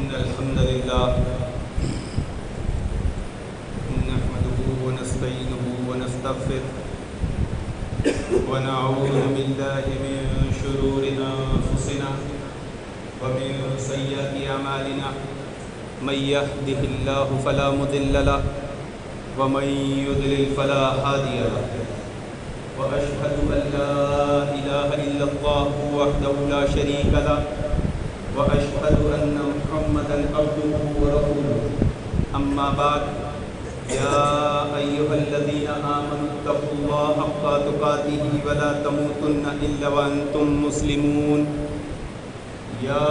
إن الحمد لله نحمده ونستعينه ونستغفره ونعوذ بالله من شرور أنفسنا ومن سيئات أعمالنا من يهده الله فلا مضل له ومن يضلل فلا هادي له وأشهد أن لا إله إلا الله وحده لا شريك له وأشهد أن محمدا عبده ورسوله أما بعد يا أيها الذين آمنوا اتقوا الله حق تقاته ولا تموتن إلا وأنتم مسلمون يا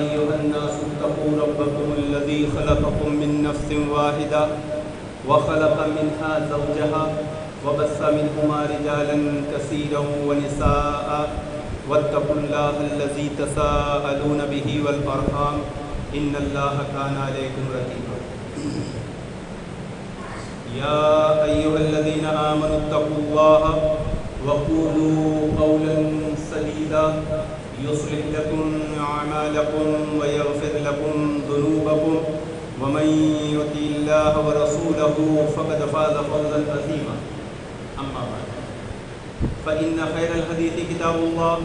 أيها الناس اتقوا ربكم الذي خلقكم من نفس واحدة وخلق منها زوجها وبث منهما رجالا كثيرا ونساء واتقوا الله الذي تساءلون به والأرحام إن الله كان عليكم رقيبا يا أيها الذين آمنوا اتقوا الله وقولوا قولا سديدا يصلح لكم أعمالكم ويغفر لكم ذنوبكم ومن يطع الله ورسوله فقد فاز فوزا عظيما أما بعد فإن خير الحديث كتاب الله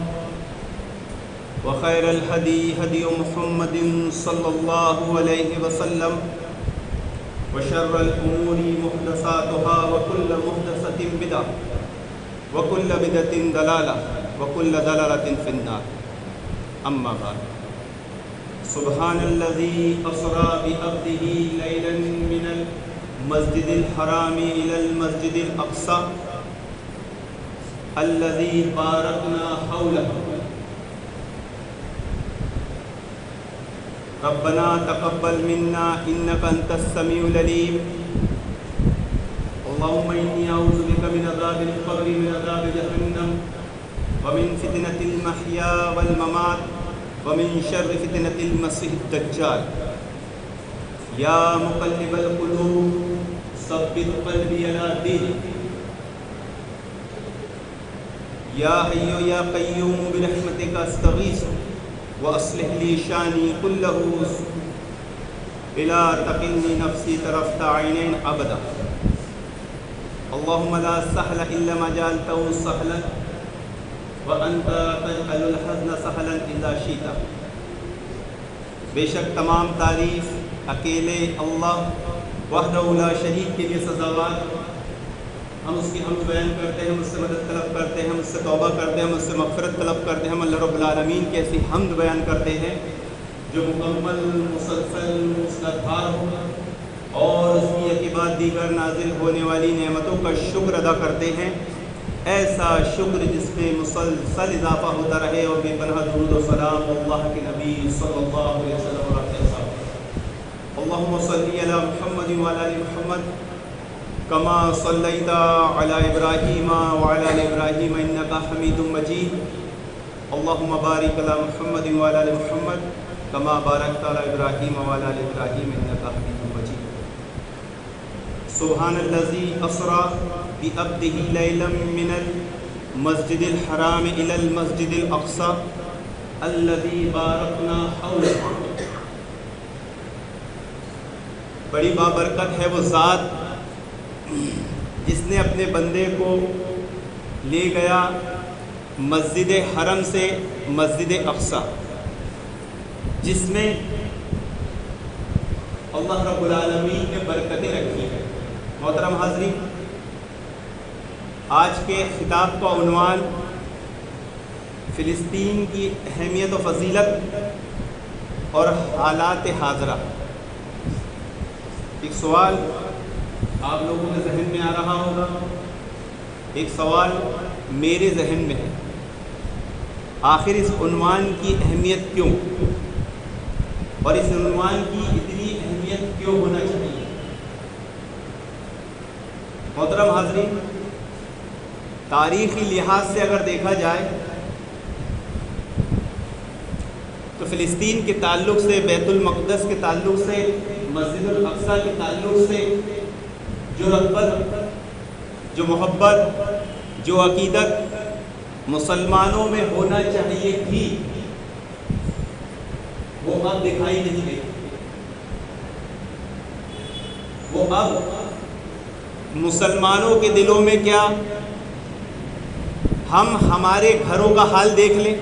وخير الهدي هدي محمد صلى الله عليه وسلم وشر الأمور محدثاتها وكل محدثة بدعة وكل بدعة ضلالة وكل ضلالة في النار أما بعد سبحان الذي أسرى بعبده ليلا من المسجد الحرام إلى المسجد الأقصى الذي باركنا حوله ربنا تقبل منا إنك أنت السميع العليم اللهم إني أعوذ بك من عذاب القبر من عذاب جهنم ومن فتنة المحيا والممات ومن شر فتنة المسيح الدجال يا مقلب القلوب ثبت قلبي على دينك يا حي يا قيوم برحمتك استغيث واصلح لي شاني كله بلا تقلني نفسي طرفت عينين ابدا اللهم لا سهل الا ما جعلته سهلا وانت تجعل الحزن سهلا اذا شئت بے شک تمام تعریف اکیلے اللہ وحدہ لا شریک کے لیے سزاوار ہم اس کی حمد بیان کرتے ہیں، ہم اس سے مدد طلب کرتے ہیں، ہم اس سے توبہ کرتے ہیں، ہم اس سے مغفرت طلب کرتے ہیں، ہم اللہ رب العالمین کی ایسی حمد بیان کرتے ہیں جو مکمل مسلسل مصلحتار ہو اور اس کی کے بعد دیگر نازل ہونے والی نعمتوں کا شکر ادا کرتے ہیں، ایسا شکر جس میں مسلسل اضافہ ہوتا رہے اور بے پناہ درود و سلام اللہ کے نبی صلی اللہ علیہ وسلم اللہم صلی علی محمد وعلی آل محمد کما صلیت علی ابراہیم وعلی آل ابراہیم انک حمید مجید اللہم بارک علی محمد وعلی آل محمد کما بارکت علی ابراہیم وعلی آل ابراہیم انک حمید مجید سبحان الذی اسری بعبدہ لیلا من المسجد الحرام الی المسجد الاقصی الذی بارکنا حولہ بڑی بابرکت ہے وہ ذات جس نے اپنے بندے کو لے گیا مسجد حرم سے مسجد اقصی، جس میں اللہ رب العالمین نے برکتیں رکھی ہیں۔ محترم حاضرین، آج کے خطاب کا عنوان فلسطین کی اہمیت و فضیلت اور حالات حاضرہ۔ ایک سوال آپ لوگوں کے ذہن میں آ رہا ہوگا، ایک سوال میرے ذہن میں ہے، آخر اس عنوان کی اہمیت کیوں اور اس عنوان کی اتنی اہمیت کیوں ہونا چاہیے؟ محترم حاضرین، تاریخی لحاظ سے اگر دیکھا جائے تو فلسطین کے تعلق سے، بیت المقدس کے تعلق سے، مسجد الاقصی کے تعلق سے جو رغبت، جو محبت، جو عقیدت مسلمانوں میں ہونا چاہیے تھی وہ اب دکھائی نہیں دیتی۔ وہ اب مسلمانوں کے دلوں میں کیا، ہم ہمارے گھروں کا حال دیکھ لیں،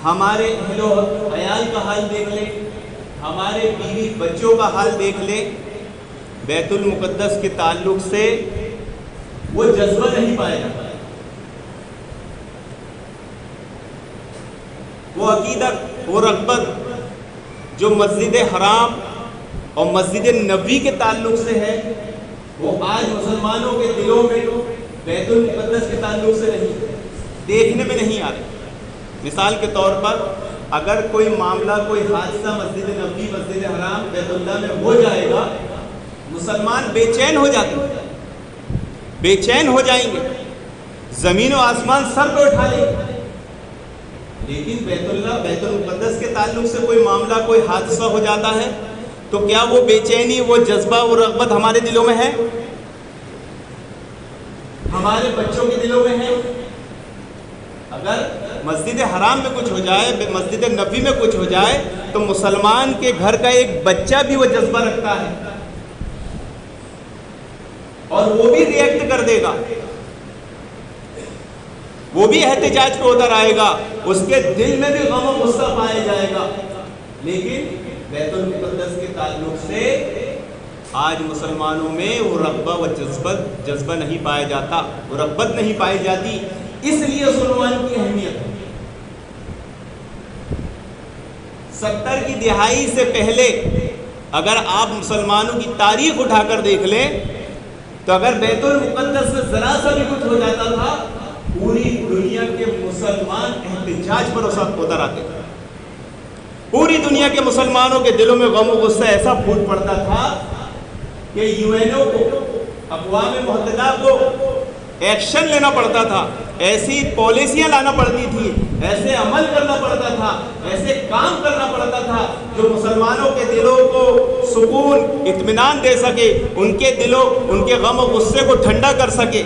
ہمارے اہل و عیال کا حال دیکھ لیں، ہمارے بیوی بچوں کا حال دیکھ لیں، بیت المقدس کے تعلق سے وہ جذبہ نہیں پایا جاتا، وہ عقیدت، وہ رغبت جو مسجد حرام اور مسجد نبوی کے تعلق سے ہے، وہ آج مسلمانوں کے دلوں میں بیت المقدس کے تعلق سے نہیں، دیکھنے میں نہیں آ رہی۔ مثال کے طور پر اگر کوئی معاملہ، کوئی حادثہ مسجد نبوی، مسجد حرام، بیت اللہ میں ہو جائے گا، مسلمان بے چین ہو جاتے ہیں، بے چین ہو جائیں گے، زمین و آسمان سر پہ اٹھا لیں گے۔ لیکن بیت اللہ، بیت المقدس کے تعلق سے کوئی معاملہ، کوئی حادثہ ہو جاتا ہے تو کیا وہ بے چینی، وہ جذبہ، وہ رغبت ہمارے دلوں میں ہے؟ ہمارے بچوں کے دلوں میں ہے؟ اگر مسجد حرام میں کچھ ہو جائے، مسجد نبوی میں کچھ ہو جائے تو مسلمان کے گھر کا ایک بچہ بھی وہ جذبہ رکھتا ہے اور وہ بھی ریئیکٹ کر دے گا، وہ بھی احتجاج پہ اتر آئے گا، اس کے دل میں بھی غم و غصہ پایا جائے گا۔ لیکن بیت المقدس کے تعلق سے آج مسلمانوں میں وہ رغبہ و جذبہ نہیں پایا جاتا، وہ رغبت نہیں پائی جاتی، اس لیے اس عنوان کی اہمیت ہے۔ 70 کی دہائی سے پہلے اگر آپ مسلمانوں کی تاریخ اٹھا کر دیکھ لیں تو اگر بیت المقدس سے ذرا سا بھی کچھ ہو جاتا تھا، پوری دنیا کے مسلمان احتجاج پر اتر آتے تھے، پوری دنیا کے مسلمانوں کے دلوں میں غم و غصہ ایسا پھوٹ پڑتا تھا کہ UN کو، اقوام متحدہ کو ایکشن لینا پڑتا تھا، ایسی پالیسیاں لانا پڑتی تھی، ایسے عمل کرنا پڑتا تھا، ایسے کام کرنا پڑتا تھا جو مسلمانوں کے دلوں کو سکون، اطمینان دے سکے، ان کے دلوں، ان کے غم و غصے کو ٹھنڈا کر سکے۔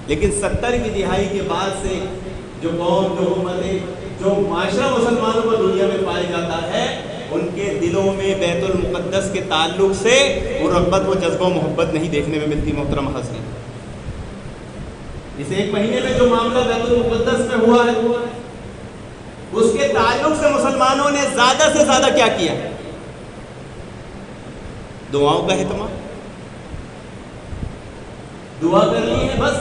لیکن 70 کی دہائی کے بعد سے جو قوم، جو امتیں، جو معاشرہ مسلمانوں کو دنیا میں پایا جاتا ہے، ان کے دلوں میں بیت المقدس کے تعلق سے وہ رغبت، وہ جذبہ و محبت نہیں دیکھنے میں ملتی۔ محترم حاضرین، اس ایک مہینے میں جو معاملہ بیت المقدس میں ہوا ہے، اس کے تعلق سے مسلمانوں نے زیادہ سے زیادہ کیا کیا؟ دعاؤں کا اہتمام، دعا کرنی ہے بس۔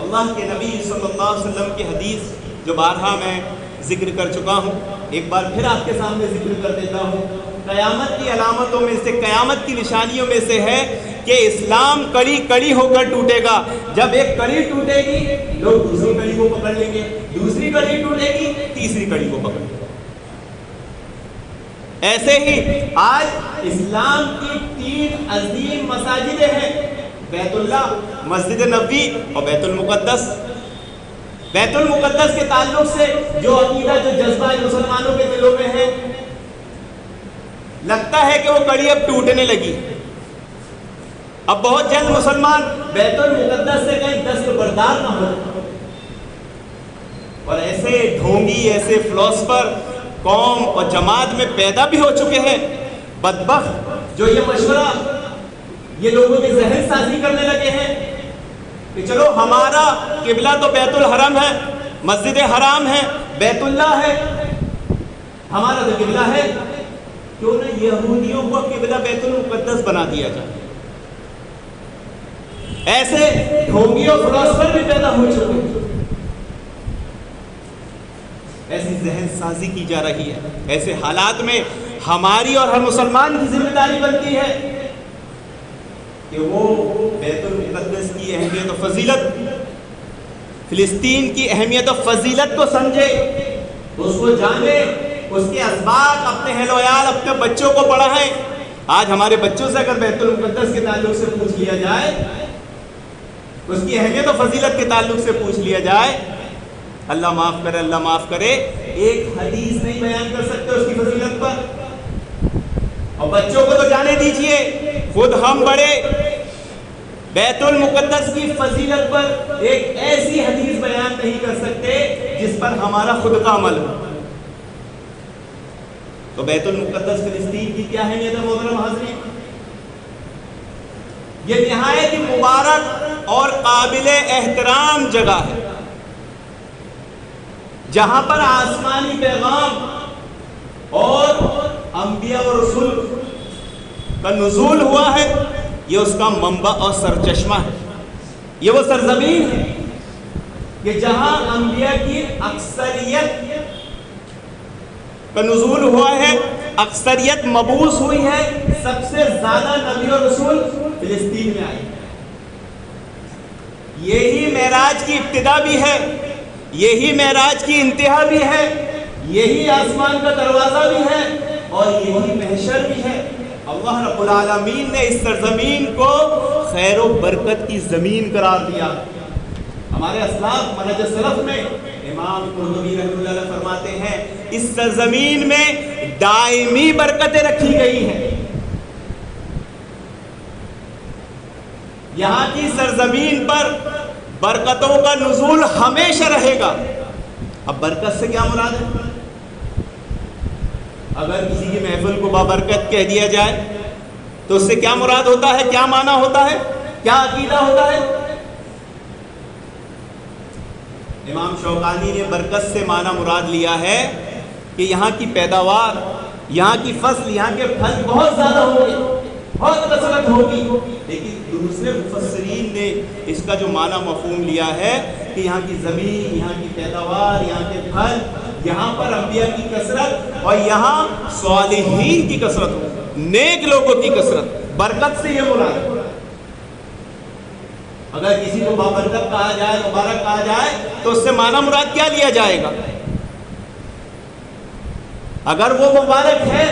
اللہ کے نبی صلی اللہ علیہ وسلم کی حدیث جو بارہا میں ذکر کر چکا ہوں، ایک بار پھر آپ کے سامنے ذکر کر دیتا ہوں۔ قیامت کی علامتوں میں سے، قیامت کی نشانیوں میں سے ہے کہ اسلام کڑی کڑی ہو کر ٹوٹے گا۔ جب ایک کڑی ٹوٹے گی، لوگ دوسری کڑی کو پکڑ لیں گے، دوسری کڑی ٹوٹے گی، تیسری کڑی کو پکڑ لیں گے۔ ایسے ہی آج اسلام کی 3 عظیم مساجدیں ہیں، بیت اللہ، مسجد نبوی اور بیت المقدس۔ بیت المقدس کے تعلق سے جو عقیدہ، جو جذبہ مسلمانوں کے دلوں میں ہے، لگتا ہے کہ وہ کڑی اب ٹوٹنے لگی، اب بہت جلد مسلمان بیت المقدس سے کہیں دستبردار نہ ہو۔ اور ایسے ڈھونگی، ایسے فلاسفر قوم اور جماعت میں پیدا بھی ہو چکے ہیں، بدبخت، جو یہ مشورہ، یہ لوگوں کی ذہن سازی کرنے لگے ہیں کہ چلو ہمارا قبلہ تو بیت الحرم ہے، مسجد حرام ہے، بیت اللہ ہے، ہمارا تو قبلہ ہے، کیوں نہ یہودیوں کو قبلہ بیت المقدس بنا دیا جائے۔ ایسے ڈھونگی اور فلاسفر بھی پیدا ہو چکے ہیں، ایسی ذہن سازی کی جا رہی ہے۔ ایسے حالات میں ہماری اور ہر مسلمان کی ذمہ داری بنتی ہے کہ وہ بیت المقدس کی اہمیت و فضیلت، فلسطین کی اہمیت و فضیلت کو سمجھے، اس کو جانے، اس کے اسباق اپنے اہل و عیال، اپنے بچوں کو پڑھائیں۔ آج ہمارے بچوں سے اگر بیت المقدس کے تعلق سے پوچھ لیا جائے، اس کی اہمیت و فضیلت کے تعلق سے پوچھ لیا جائے، اللہ معاف کرے، اللہ معاف کرے، ایک حدیث نہیں بیان کر سکتے اس کی فضیلت پر۔ اور بچوں کو تو جانے دیجئے، خود ہم بڑے بیت المقدس کی فضیلت پر ایک ایسی حدیث بیان نہیں کر سکتے جس پر ہمارا خود کا عمل ہو۔ تو بیت المقدس فلسطین کی کیا اہمیت ہے محترم حاضرین؟ یہ نہایت ہی مبارک اور قابل احترام جگہ ہے، جہاں پر آسمانی پیغام اور انبیاء و رسول کا نزول ہوا ہے۔ یہ اس کا منبع اور سرچشمہ ہے، یہ وہ سرزمین ہے کہ جہاں انبیاء کی اکثریت کا نزول ہوا ہے، اکثریت مبعوث ہوئی ہے، سب سے زیادہ نبی اور رسول فلسطین میں آئے۔ یہی معراج کی ابتدا بھی ہے، یہی معراج کی انتہا بھی ہے، یہی آسمان کا دروازہ بھی ہے اور یہی محشر بھی ہے۔ اللہ رب العالمین نے اس سرزمین کو خیر و برکت کی زمین قرار دیا۔ ہمارے اسلاف منہج سلف میں امام قرطبی رحمۃ اللہ علیہ فرماتے ہیں اس سرزمین میں دائمی برکتیں رکھی گئی ہیں۔ یہاں کی سرزمین پر برکتوں کا نزول ہمیشہ رہے گا۔ اب برکت سے کیا مراد ہے؟ اگر کسی کی محفل کو بابرکت کہہ دیا جائے تو اس سے کیا مراد ہوتا ہے، کیا معنی ہوتا ہے، کیا عقیدہ ہوتا ہے؟ امام شوکانی نے برکت سے معنی مراد لیا ہے کہ یہاں کی پیداوار، یہاں کی فصل، یہاں کے پھل بہت زیادہ ہوں گے، بہت کثرت ہوگی۔ لیکن دوسرے مفسرین نے اس کا جو معنی مفہوم لیا ہے کہ یہاں کی زمین، یہاں کی پیداوار، یہاں کے پھل، یہاں پر انبیاء کی کثرت اور یہاں صالحین کی کثرت، نیک لوگوں کی کثرت، برکت سے یہ مراد ہے۔ اگر کسی کو بابرکت کہا جائے، مبارک کہا جائے تو اس سے معنی مراد کیا لیا جائے گا؟ اگر وہ مبارک ہے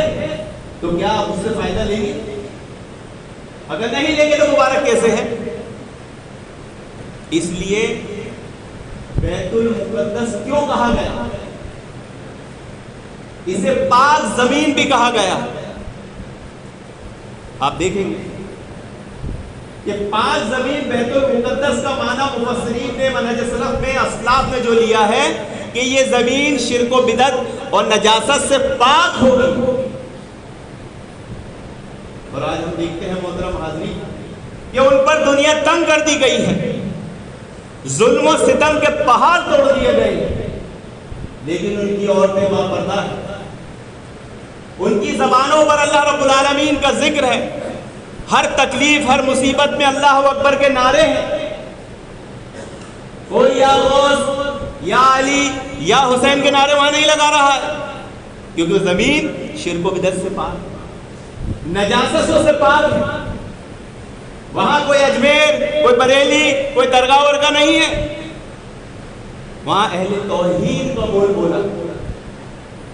تو کیا آپ اس سے فائدہ لیں گے؟ اگر نہیں لیں گے تو مبارک کیسے ہے؟ اس لیے بیت المقدس کیوں کہا گیا؟ اسے پاک زمین بھی کہا گیا۔ آپ دیکھیں گے کہ پاک زمین بیت المقدس کا معنی مفسرین نے منہج سلف میں اسلاف نے جو لیا ہے کہ یہ زمین شرک و بدعت اور نجاست سے پاک ہوگی۔ اور آج ہم دیکھتے ہیں محترم حاضرین کہ ان پر دنیا تنگ کر دی گئی ہے، ظلم و ستم کے پہاڑ توڑ دیے گئے ہیں، لیکن ان کی عورتیں باپردہ ہیں، ان کی زبانوں پر اللہ رب العالمین کا ذکر ہے، ہر تکلیف، ہر مصیبت میں اللہ اکبر کے نعرے ہیں، کوئی یا غوث یا علی یا حسین کے نعرے وہاں نہیں لگا رہا ہے، کیونکہ زمین شرک و بدعت سے پاک، نجاستوں سے پاک ہے۔ وہاں کوئی اجمیر، کوئی بریلی، کوئی درگاہ ورگاہ نہیں ہے، وہاں اہل توحید کا بول بولا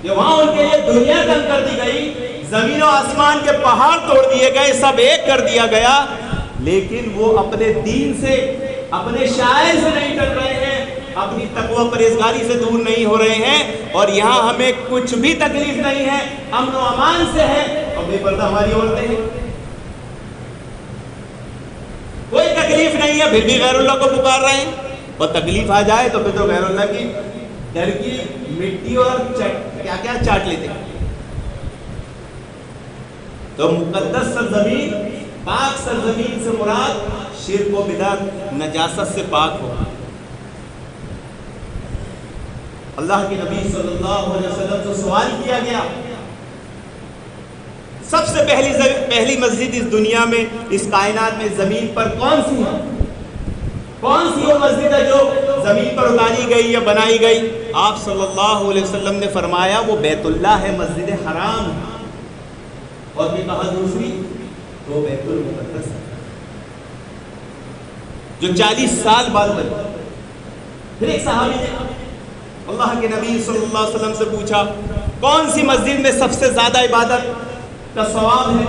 کہ وہاں ان کے لیے دنیا تنگ کر دی گئی، زمین و آسمان کے پہاڑ توڑ دیے گئے، سب ایک کر دیا گیا، لیکن وہ اپنے دین سے، اپنے شاعر سے نہیں ڈر رہے ہیں، اپنی تقوی پرہیزگاری سے دور نہیں ہو رہے ہیں، اور یہاں ہمیں کچھ بھی تکلیف نہیں ہے، امن و امان سے ہے، اور بے پردہ ہماری عورتیں ہیں، کوئی تکلیف نہیں ہے، پھر بھی غیر اللہ کو پکار رہے ہیں، اور تکلیف آ جائے تو پھر تو غیر اللہ کی ڈر کی مٹی اور کیا کیا چاٹ لیتے ہیں۔ تو مقدس سرزمین، پاک سرزمین سے مراد شرک و بدعت، نجاست سے پاک ہو۔ اللہ کے نبی صلی اللہ علیہ وسلم سے سوال کیا گیا، سب سے پہلی مسجد اس دنیا میں، اس کائنات میں، زمین پر کون سی ہے؟ کون سی وہ مسجد ہے جو زمین پر اتاری گئی یا بنائی گئی؟ آپ صلی اللہ علیہ وسلم نے فرمایا وہ بیت اللہ ہے، مسجد حرام ہے، اور بھی کہا دوسری وہ بیت المقدس ہے جو 40 سال بعد بنی۔ پھر ایک صحابی نے اللہ کے نبی صلی اللہ علیہ وسلم سے پوچھا کون سی مسجد میں سب سے زیادہ عبادت کا ثواب ہے؟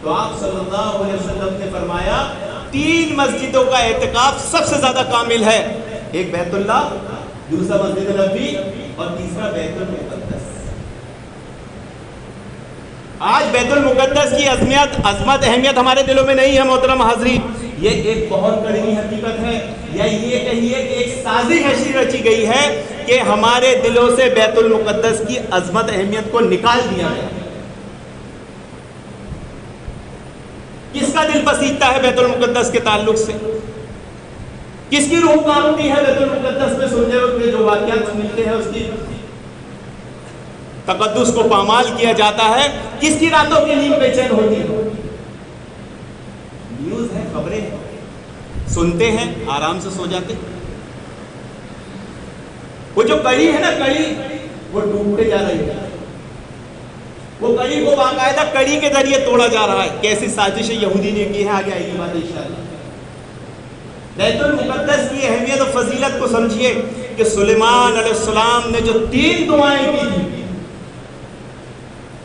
تو آپ صلی اللہ علیہ وسلم نے فرمایا 3 مسجدوں کا اعتکاف سب سے زیادہ کامل ہے، ایک بیت اللہ، دوسرا مسجد نبوی، اور تیسرا بیت المقدس۔ آج بیت المقدس کی عظمت، اہمیت ہمارے دلوں میں نہیں ہے محترم حاضرین، یہ ایک بہت کڑوی حقیقت ہے، یا یہ کہیے کہ ایک سازش ایسی رچی گئی ہے کہ ہمارے دلوں سے بیت المقدس کی عظمت اہمیت کو نکال دیا گیا. کس کا دل پسیجتا ہے بیت المقدس کے تعلق سے؟ کس کی روح کانپتی ہے بیت المقدس میں سننے وقت جو واقعات ملتے ہیں اس کی تقدس کو پامال کیا جاتا ہے؟ کس کی راتوں کی نیند بے چین ہوتی ہے؟ نیوز ہے، خبریں ہیں، سنتے ہیں، آرام سے سو جاتے ہیں. وہ جو کڑی ہے نا، کڑی وہ ٹوٹتے جا رہی ہے. وہ کڑی کو باقاعدہ کڑی کے ذریعے توڑا جا رہا ہے. کیسی سازش یہودی نے کی ہے، آگے آئے گی بات انشاءاللہ. بیت المقدس کی اہمیت و فضیلت کو سمجھیے کہ سلیمان علیہ السلام نے جو 3 دعائیں کی تھی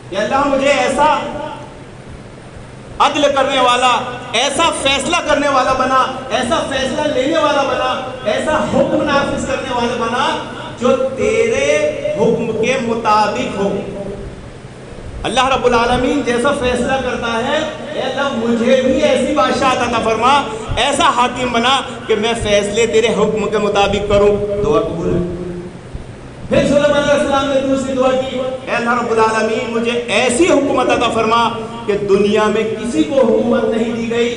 کہ اللہ مجھے ایسا عدل کرنے والا، ایسا فیصلہ کرنے والا بنا، ایسا فیصلہ لینے والا بنا، ایسا حکم نافذ کرنے والا بنا جو تیرے حکم کے مطابق ہو. اللہ رب العالمین جیسا فیصلہ کرتا ہے، اے اللہ مجھے بھی ایسی بادشاہت عطا فرما، ایسا حاکم بنا کہ میں فیصلے تیرے حکم کے مطابق کروں. دعا قبول ہے. پھر سلیمان علیہ السلام نے دوسری دعا کی، اے اللہ رب العالمین مجھے ایسی حکومت عطا فرما کہ دنیا میں کسی کو حکومت نہیں دی گئی.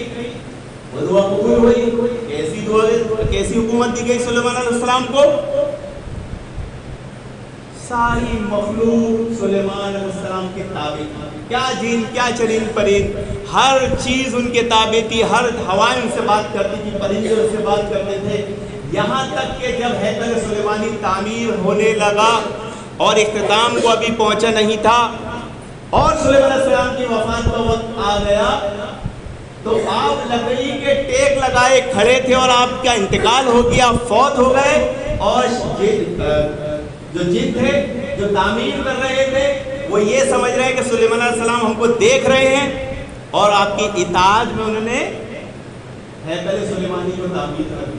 وہ دعا قبول ہوئی. کیسی دعا، کیسی حکومت دی گئی سلیمان علیہ السلام کو؟ ساری مخلوق سلیمان علیہ السلام کے تابع تھی. کیا جن، کیا چرند پرند، ہر چیز ان کے تابع تھی. ہر ہوائیں ان سے بات کرتی تھی، پرندے ان سے بات کرتے تھے. یہاں تک کہ جب ہیکل سلیمانی تعمیر ہونے لگا اور اختتام کو ابھی پہنچا نہیں تھا اور سلیمان علیہ السلام کی وفات کا وقت آ گیا تو آپ لکڑی کے ٹیک لگائے کھڑے تھے اور آپ کا انتقال ہو گیا، فوت ہو گئے. اور جو جن تھے جو تعمیر کر رہے تھے وہ یہ سمجھ رہے کہ سلیمان علیہ السلام ہم کو دیکھ رہے ہیں اور آپ کی اطاعت میں انہوں نے ہیکل سلیمانی کو تعمیر کر دی.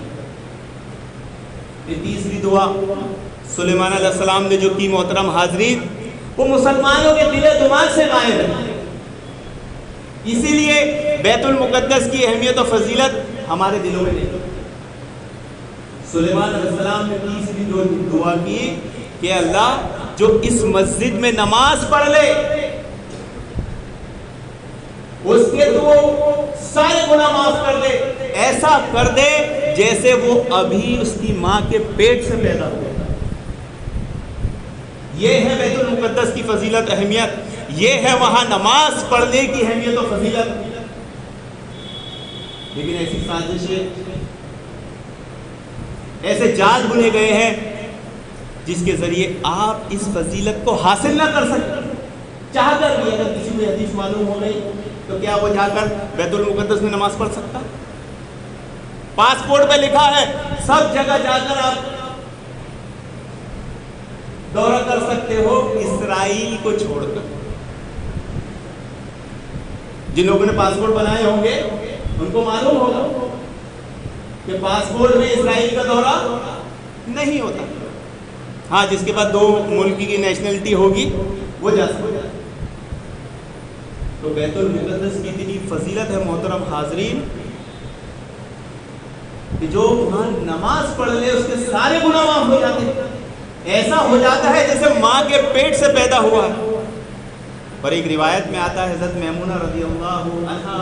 یہ تیسری دعا سلیمان علیہ السلام نے جو کی محترم حاضرین، وہ مسلمانوں کے دل و دماغ سے غائب ہے. اسی لیے بیت المقدس کی اہمیت و فضیلت ہمارے دلوں میں نہیں. سلیمان علیہ السلام نے تیسری دعا کی کہ اللہ جو اس مسجد میں نماز پڑھ لے اس کے تو سارے گناہ معاف کر دے. ایسا کر دے جیسے وہ ابھی اس کی ماں کے پیٹ سے پیدا ہوا. یہ ہے بیت المقدس کی فضیلت، اہمیت. یہ ہے وہاں نماز پڑھنے کی اہمیت و فضیلت. لیکن ایسی سازشیں، ایسے جال بنے گئے ہیں جس کے ذریعے آپ اس فضیلت کو حاصل نہ کر سکتے. چاہ کر بھی اگر کسی کو حدیث معلوم ہو گئی تو کیا وہ جا کر بیت المقدس میں نماز پڑھ سکتا؟ پاسپورٹ پہ لکھا ہے سب جگہ جا کر آپ دورہ کر سکتے ہو اسرائیل کو چھوڑ کر. جن لوگوں نے پاسپورٹ بنائے ہوں گے ان کو معلوم ہوگا کہ پاسپورٹ میں اسرائیل کا دورہ نہیں ہوتا. ہاں جس کے بعد 2 ملک کی نیشنلٹی ہوگی وہ جا سکتا. تو بیت المقدس کی اتنی فضیلت ہے محترم حاضرین کہ جو وہاں نماز پڑھ لے اس کے سارے گناہ معاف ہو جاتے ہیں. ایسا ہو جاتا ہے جیسے ماں کے پیٹ سے پیدا ہوا ہے. اور ایک روایت میں آتا ہے حضرت میمونہ رضی اللہ عنہا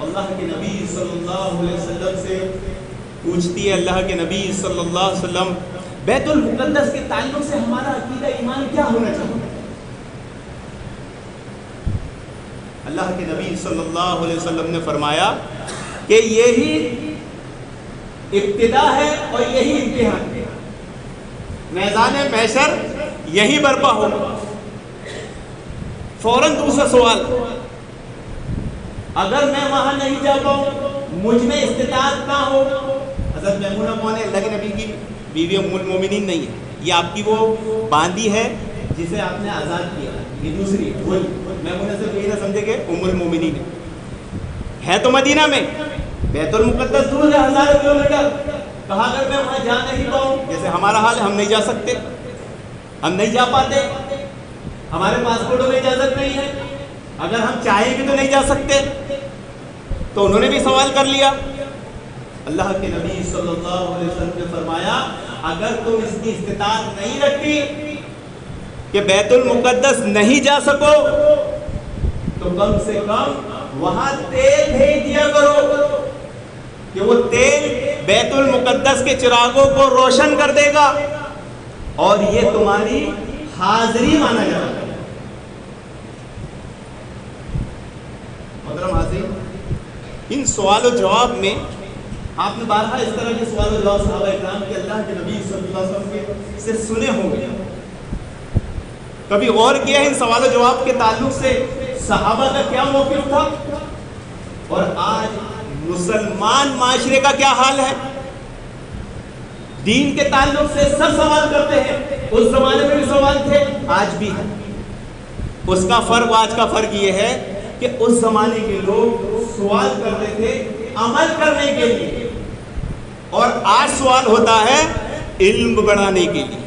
اللہ کے نبی صلی اللہ علیہ وسلم سے پوچھتی ہے، اللہ کے نبی صلی اللہ علیہ وسلم بیت المقدس کے تعلق سے ہمارا عقیدہ ایمان کیا ہونا چاہیے؟ اللہ کے نبی صلی اللہ علیہ وسلم نے فرمایا کہ یہی ابتدا ہے اور یہی امتحان ہے. میدان محشر یہی برپا ہوگا. فوراً دوسرا سوال، اگر میں وہاں نہیں جا پاؤں، مجھ میں استطاعت نہ ہو. حضرت میمونہ کون ہے؟ اللہ کے نبی کی بیوی ام المومنین نہیں ہے. یہ آپ کی وہ باندی ہے جسے آپ نے آزاد کیا. یہ دوسری وہی میمونہ سے یہ نہ سمجھے کہ ام المومنین ہے تو مدینہ میں. بیت المقدس دور ہے 1000 کلومیٹر. کہا اگر میں وہاں جا نہیں پاؤں، جیسے ہمارا حال ہے، ہم نہیں جا سکتے، ہم نہیں جا پاتے، ہمارے پاسپورٹوں میں اجازت نہیں ہے، اگر ہم چاہیں بھی تو نہیں جا سکتے. تو انہوں نے بھی سوال کر لیا. اللہ کے نبی صلی اللہ علیہ وسلم نے فرمایا اگر تم اس کی استطاعت نہیں رکھتی کہ بیت المقدس نہیں جا سکو تو کم سے کم وہاں تیل بھیج دیا کرو کہ وہ تیل بیت المقدس کے چراغوں کو روشن کر دے گا اور یہ تمہاری حاضری مانا جائے گا۔ محترم حاضرین، ان سوال و جواب میں آپ نے بارہا اس طرح کے سوال و جواب صحابہ اکرام کے اللہ کے نبی صلی اللہ علیہ وسلم کے سے سنے ہوں گے۔ کبھی غور کیا ہے ان سوال و جواب کے تعلق سے صحابہ کا کیا موقف تھا اور آج مسلمان معاشرے کا کیا حال ہے؟ دین کے تعلق سے سب سوال کرتے ہیں، اس زمانے میں بھی سوال تھے، آج بھی ہے۔ اس کا فرق آج کا فرق یہ ہے کہ اس زمانے کے لوگ سوال کرتے تھے عمل کرنے کے لیے اور آج سوال ہوتا ہے علم بڑھانے کے لیے۔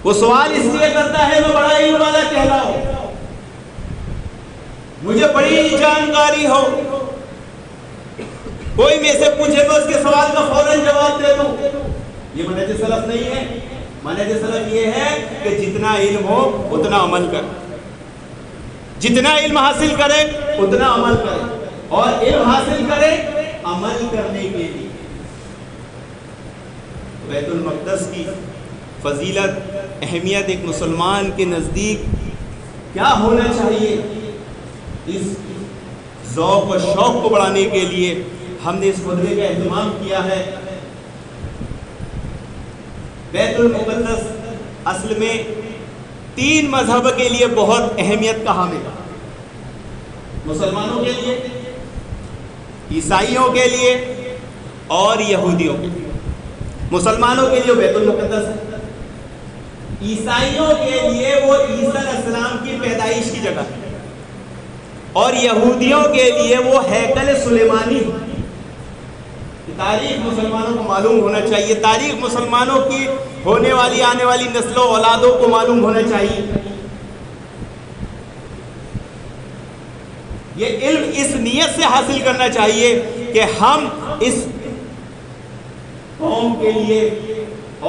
وہ سوال اس لیے کرتا ہے میں بڑا علم والا کہلاؤں، مجھے بڑی جانکاری ہو، کوئی میں سے پوچھے تو اس کے سوال کا فوراً جواب دے دوں۔ یہ منہج سلف نہیں ہے۔ منہج سلف یہ ہے کہ جتنا علم ہو اتنا عمل کر، جتنا علم حاصل کرے اتنا عمل کرے، اور علم حاصل کرے عمل کرنے کے لیے۔ بیت المقدس کی فضیلت، اہمیت ایک مسلمان کے نزدیک کیا ہونا چاہیے، اس ذوق و شوق کو بڑھانے کے لیے ہم نے اس خطبے کا اہتمام کیا ہے۔ بیت المقدس اصل میں تین مذہب کے لیے بہت اہمیت کا حامل ہے، مسلمانوں کے لیے، عیسائیوں کے لیے اور یہودیوں کے لیے۔ مسلمانوں کے لیے بیت المقدس ہے، عیسائیوں کے لیے وہ عیسیٰ علیہ السلام کی پیدائش کی جگہ ہے، اور یہودیوں کے لیے وہ ہیکل سلیمانی ہے۔ تاریخ مسلمانوں کو معلوم ہونا چاہیے، تاریخ مسلمانوں کی ہونے والی آنے والی نسلوں اولادوں کو معلوم ہونا چاہیے۔ یہ علم اس نیت سے حاصل کرنا چاہیے کہ ہم اس قوم کے لیے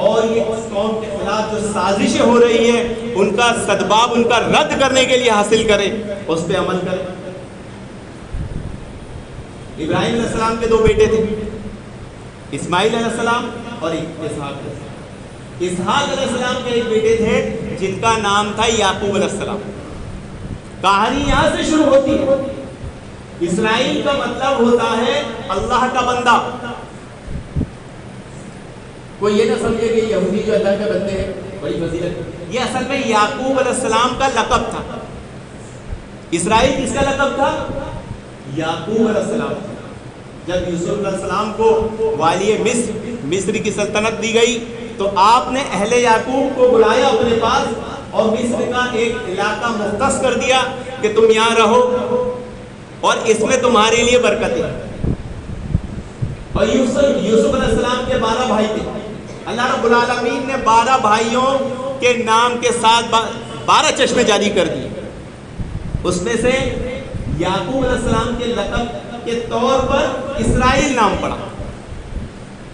اور یہ اس قوم کے خلاف جو سازشیں ہو رہی ہیں ان کا سدباب، ان کا رد کرنے کے لیے حاصل کریں، اس پہ عمل کریں۔ ابراہیم علیہ السلام کے دو بیٹے تھے، اسماعیل علیہ السلام اور اسحاق علیہ السلام۔ اسحاق علیہ السلام کے ایک بیٹے تھے جن کا نام تھا یعقوب علیہ السلام۔ کہانی یہاں سے شروع ہوتی ہے۔ اسرائیل کا مطلب ہوتا ہے اللہ کا بندہ۔ کوئی یہ نہ سمجھے کہ یہودی جو اللہ کے بندے ہیں بڑی فضیلت، یہ اصل میں یعقوب علیہ السلام کا لقب تھا۔ اسرائیل کس کا لقب تھا؟ یعقوب علیہ السلام۔ جب یوسف علیہ السلام کو والی مصر کی سلطنت دی گئی تو آپ نے اہل یعقوب کو بلایا اپنے پاس اور مصر کا ایک علاقہ مختص کر دیا کہ تم یہاں رہو اور اس میں تمہارے لیے برکت ہے۔ اور یوسف علیہ السلام کے 12 بھائی تھے۔ اللہ رب العالمین نے 12 بھائیوں کے نام کے ساتھ 12 چشمے جاری کر دیے۔ اس میں سے یعقوب علیہ السلام کے لقب کے طور پر اسرائیل نام پڑا،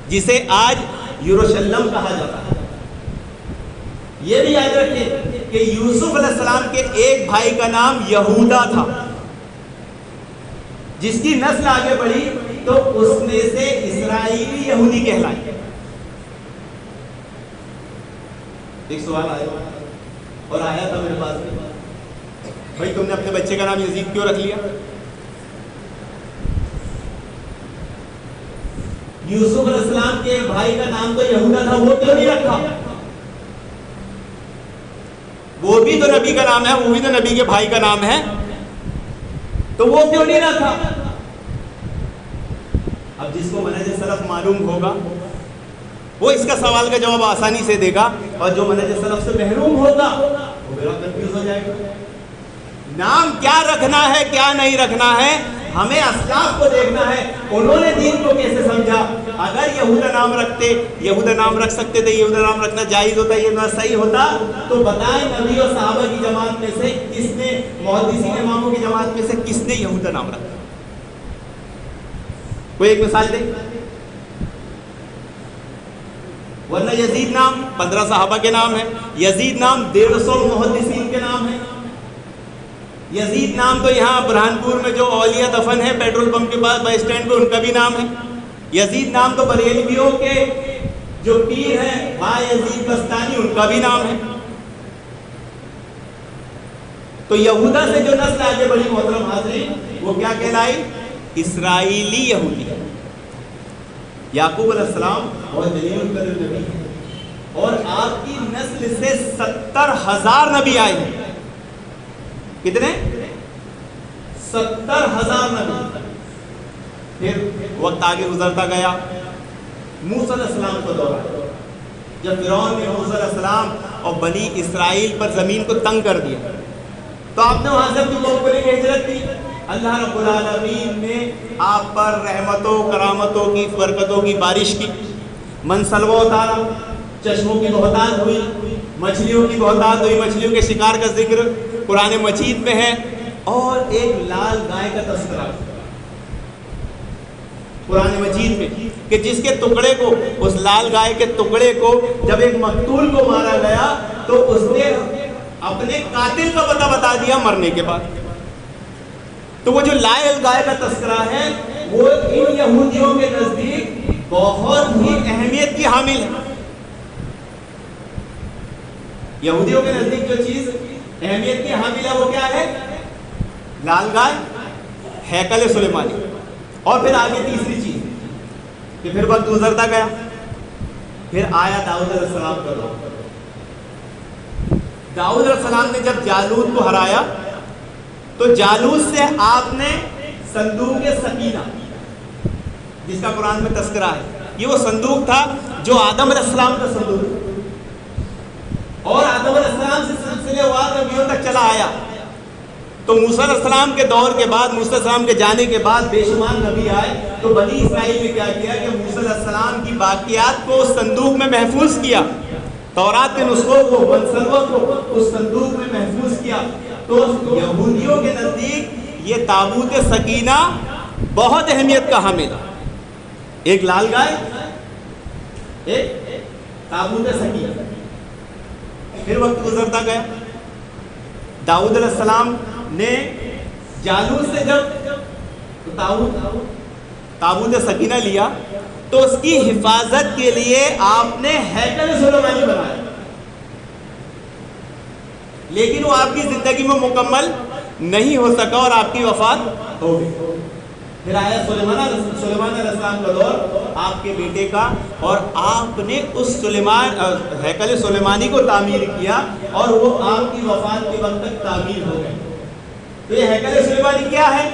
جسے آج یروشلم کہا جاتا ہے۔ یہ بھی یاد رکھیں کہ یوسف علیہ السلام کے ایک بھائی کا نام یہودا تھا، جس کی نسل آگے بڑھی تو اس میں سے اسرائیلی یہودی کہلائے۔ ایک سوال آیا اور آیا تھا میرے پاس میں، بھائی تم نے اپنے بچے کا نام یزید کیوں رکھ لیا؟ یوسف علیہ السلام کے بھائی کا نام تو یہودا تھا، وہ کیوں نہیں رکھا؟ وہ بھی تو نبی کا نام ہے، وہ بھی تو نبی کے بھائی کا نام ہے، تو وہ کیوں نہیں رکھا؟ اب جس کو منہج سلف معلوم ہوگا وہ اس کا سوال کا جواب آسانی سے دے گا، اور جو منہج سلف سے محروم ہوگا وہ میرا کنفیوز ہو جائے گا۔ نام کیا رکھنا ہے کیا نہیں رکھنا ہے ہمیں اسلاف کو دیکھنا ہے، انہوں نے دین کو کیسے سمجھا۔ اگر یہودا نام رکھتے، یہودا نام رکھ سکتے تھے، یہودا نام رکھنا جائز ہوتا، یہ نہ صحیح ہوتا، تو بتائیں نبی اور صحابہ کی جماعت میں سے کس نے، محدثین اماموں کی جماعت میں سے کس نے یہودا نام رکھا؟ کوئی ایک مثال دے۔ ورنہ یزید نام 15 صحابہ کے نام ہے، یزید نام 150 محدثین کے نام ہے، یزید نام تو یہاں برہانپور میں جو اولیاء دفن ہے پیٹرول پمپ کے پاس بس اسٹینڈ پہ ان کا بھی نام ہے، یزید نام تو بریلویوں کے جو پیر ہیں با یزید بستانی ان کا بھی نام ہے۔ تو یہودا سے جو نسل آگے بڑی محترم حاضرین وہ کیا کہلائی؟ اسرائیلی یہودی۔ یعقوب علیہ السلام بہت جلیل القدر نبی ہے اور آپ کی نسل سے 70,000 نبی آئے ہیں۔ کتنے؟ 70,000 نبی۔ پھر وقت آگے گزرتا گیا، موسیٰ علیہ السلام کا دور آیا، جب فرعون نے موسیٰ علیہ السلام اور بنی اسرائیل پر زمین کو تنگ کر دیا تو آپ نے وہاں سے اپنی قوم کو لے کے ہجرت کی۔ اللہ رب العالمین نے آپ پر رحمتوں کرامتوں کی برکتوں کی بارش کی، منسلوہ اتارا، چشموں کی بہتات ہوئی، مچھلیوں کی بہتات ہوئی، مچھلیوں کے شکار کا ذکر قرآن مجید میں ہے، اور ایک لال گائے کا تذکرہ قرآن مجید میں کہ جس کے ٹکڑے کو، اس لال گائے کے ٹکڑے کو جب ایک مقتول کو مارا گیا تو اس نے اپنے قاتل کا پتہ بتا دیا مرنے کے بعد۔ تو وہ جو لال گائے کا تذکرہ ہے وہ ان یہودیوں کے نزدیک بہت ہی اہمیت کی حامل ہے۔ یہودیوں کے نزدیک جو چیز اہمیت کی حامل ہے وہ کیا ہے؟ لال گائے، ہیکل سلیمانی، اور پھر آگے تیسری چیز کہ پھر وقت گزرتا گیا، پھر آیا داؤد علیہ السلام کا دور۔ داؤد علیہ السلام نے جب جالوت کو ہرایا تو جالوت سے آپ نے صندوق سکینہ، جس کا قرآن میں تذکرہ ہے، یہ وہ صندوق تھا جو آدم علیہ السلام کا صندوق تھا، اور آدم علیہ السلام سے سلسلے وار نبیوں تک چلا آیا۔ تو موسیٰ علیہ السلام کے دور کے بعد، موسیٰ علیہ السلام کے جانے کے بعد بے شمار نبی آئے، تو بنی اسرائیل نے کیا کیا کہ موسیٰ علیہ السلام کی باقیات کو اس صندوق میں محفوظ کیا، تورات کے نسخوں کو، منسلوہ کو اس صندوق میں محفوظ کیا۔ تو یہودیوں کے نزدیک یہ تابوت سکینہ بہت اہمیت کا حامل ہے، ایک لال گائے، ایک تابوت سکینہ۔ پھر وقت گزرتا گیا، داؤد علیہ السلام نے جالوت سے جب تابوت سکینہ لیا تو اس کی حفاظت کے لیے آپ نے ہیکل سلیمانی بنایا، لیکن وہ آپ کی زندگی میں مکمل نہیں ہو سکا اور آپ کی وفات ہو گئی۔ پھر آیا سلیمان علیہ السلام کا دور، آپ کے بیٹے کا، اور آپ نے اس ہیکل سلیمانی کو تعمیر کیا اور وہ آپ کی وفات کے وقت تک تعمیر ہو گئی۔ تو یہ ہیکل سلیمانی کیا ہے؟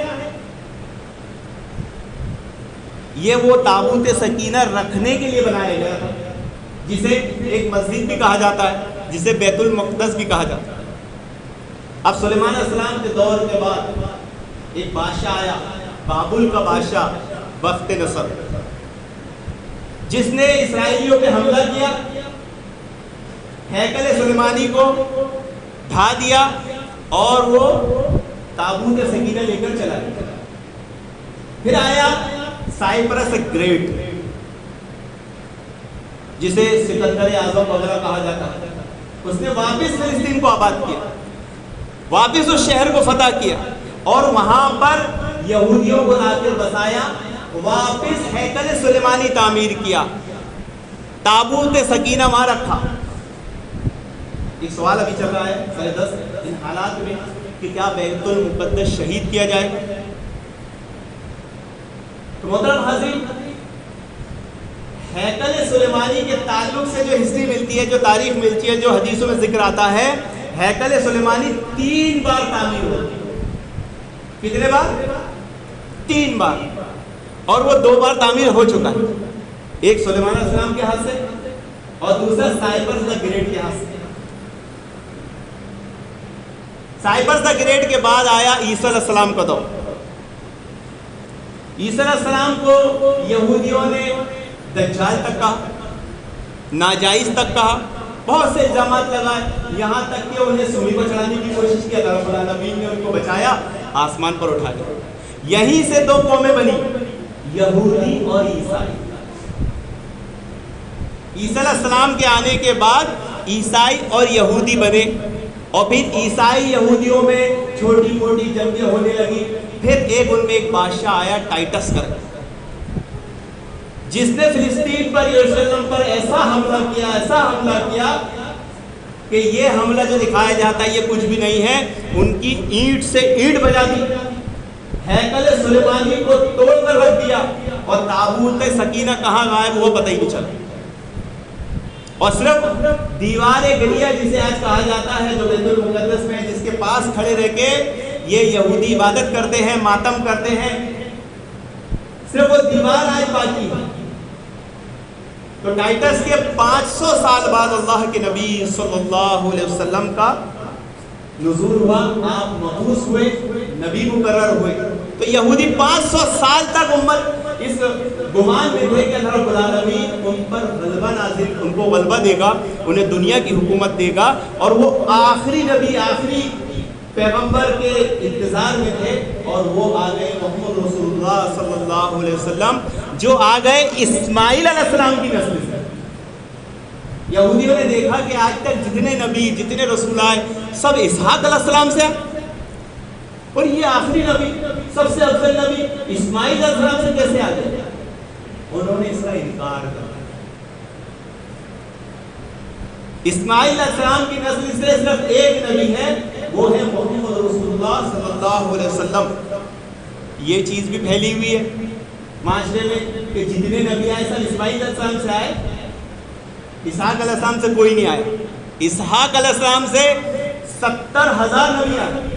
یہ وہ تابوت سکینہ رکھنے کے لیے بنایا گیا تھا، جسے ایک مسجد بھی کہا جاتا ہے، جسے بیت المقدس بھی کہا جاتا ہے۔ اب سلیمان علیہ السلام کے دور کے بعد ایک بادشاہ آیا، بابل کا بادشاہ بخت نصر، جس نے اسرائیلیوں پہ حملہ کیا، ہیکل سلیمانی کو ڈھا دیا اور وہ تابوت سکینہ لے کر چلا گیا۔ پھر آیا سائپرس گریٹ، جسے سکندر اعظم وغیرہ کہا جاتا ہے، اس نے واپس فلسطین کو آباد کیا، واپس اس شہر کو فتح کیا اور وہاں پر یہودیوں کو لا کر بسایا، واپس ہیکل سلیمانی تعمیر کیا، تابوت سکینہ وہاں رکھا۔ ایک سوال ابھی چل رہا ہے 10:30 ان حالات میں کہ کیا بیت المقدس شہید کیا جائے؟ تو محترم حاضرین، ہیکل سلیمانی کے تعلق سے جو ہسٹری ملتی ہے، جو تاریخ ملتی ہے، جو حدیثوں میں ذکر آتا ہے، ہیکل سلیمانی 3 بار تعمیر ہوتی ہے۔ کتنے بار؟ 3 بار، اور وہ 2 بار تعمیر ہو چکا ہے، ایک سلیمان علیہ السلام کے ہاتھ سے اور دوسرا سائپرس دا گریٹ کے ہاتھ سے۔ سائپرس دا گریٹ کے بعد آیا عیسیٰ علیہ السلام کا دور۔ عیسیٰ علیہ السلام کو یہودیوں نے دجال تک کہا، ناجائز تک کہا، بہت سے الزامات لگائے، یہاں تک کہ انہیں سولی کو چڑھانے کی کوشش کی، اللہ رب العالمین نے ان کو بچایا، آسمان پر اٹھا دیا۔ یہیں سے 2 قومیں بنی، یہودی اور عیسائی۔ عیسیٰ علیہ السلام کے آنے کے بعد عیسائی اور یہودی بنے، اور پھر عیسائی یہودیوں میں چھوٹی موٹی جنگیں ہونے لگی. پھر ان میں ایک بادشاہ آیا ٹائٹس کر، جس نے فلسطین پر، یروشلم پر ایسا حملہ کیا کہ یہ حملہ جو دکھایا جاتا ہے یہ کچھ بھی نہیں ہے. ان کی اینٹ سے اینٹ بجا دی، ہیکل سلیمانی کو توڑ کر رکھ دیا، اور تابوت سکینہ کہاں غائب وہ پتہ ہی نہیں چلا. اور صرف دیوار گلیہ جسے آج کہا جاتا ہے، جو بیت المقدس میں، جس کے پاس کھڑے رہ کے یہ یہودی عبادت کرتے ہیں، ماتم کرتے ہیں، صرف وہ دیوار آج باقی ہے. تو ٹائٹس کے 500 سال بعد اللہ کے نبی صلی اللہ علیہ وسلم کا نزول ہوا، آپ مبعوث ہوئے، نبی مقرر ہوئے. تو یہودی 500 سال تک امت اس گمان میں تھے کہ اللہ رب العالمین ان پر غلبہ نازل، ان کو غلبہ دے گا، انہیں دنیا کی حکومت دے گا، اور وہ آخری نبی، آخری پیغمبر کے انتظار میں تھے. اور وہ آ گئے محمد رسول اللہ صلی اللہ علیہ وسلم، جو آ گئے اسماعیل علیہ السلام کی نسل سے. یہودیوں نے دیکھا کہ آج تک جتنے نبی، جتنے رسول آئے، سب اسحاق علیہ السلام سے آئے، اور یہ آخری نبی، سب سے افضل نبی اسماعیل علیہ السلام سے کیسے آ گئے؟ انہوں نے اس کا انکار کر دیا. اسماعیل علیہ السلام کی نسل سے صرف ایک نبی ہے، وہ ہے محمد رسول اللہ صلی اللہ علیہ وسلم. یہ چیز بھی پھیلی ہوئی ہے معاشرے میں کہ جتنے نبی آئے سب اسماعیل علیہ السلام سے آئے، اسحاق علیہ السلام سے کوئی نہیں آیا. اسحاق علیہ السلام سے 70,000 نبی آئے،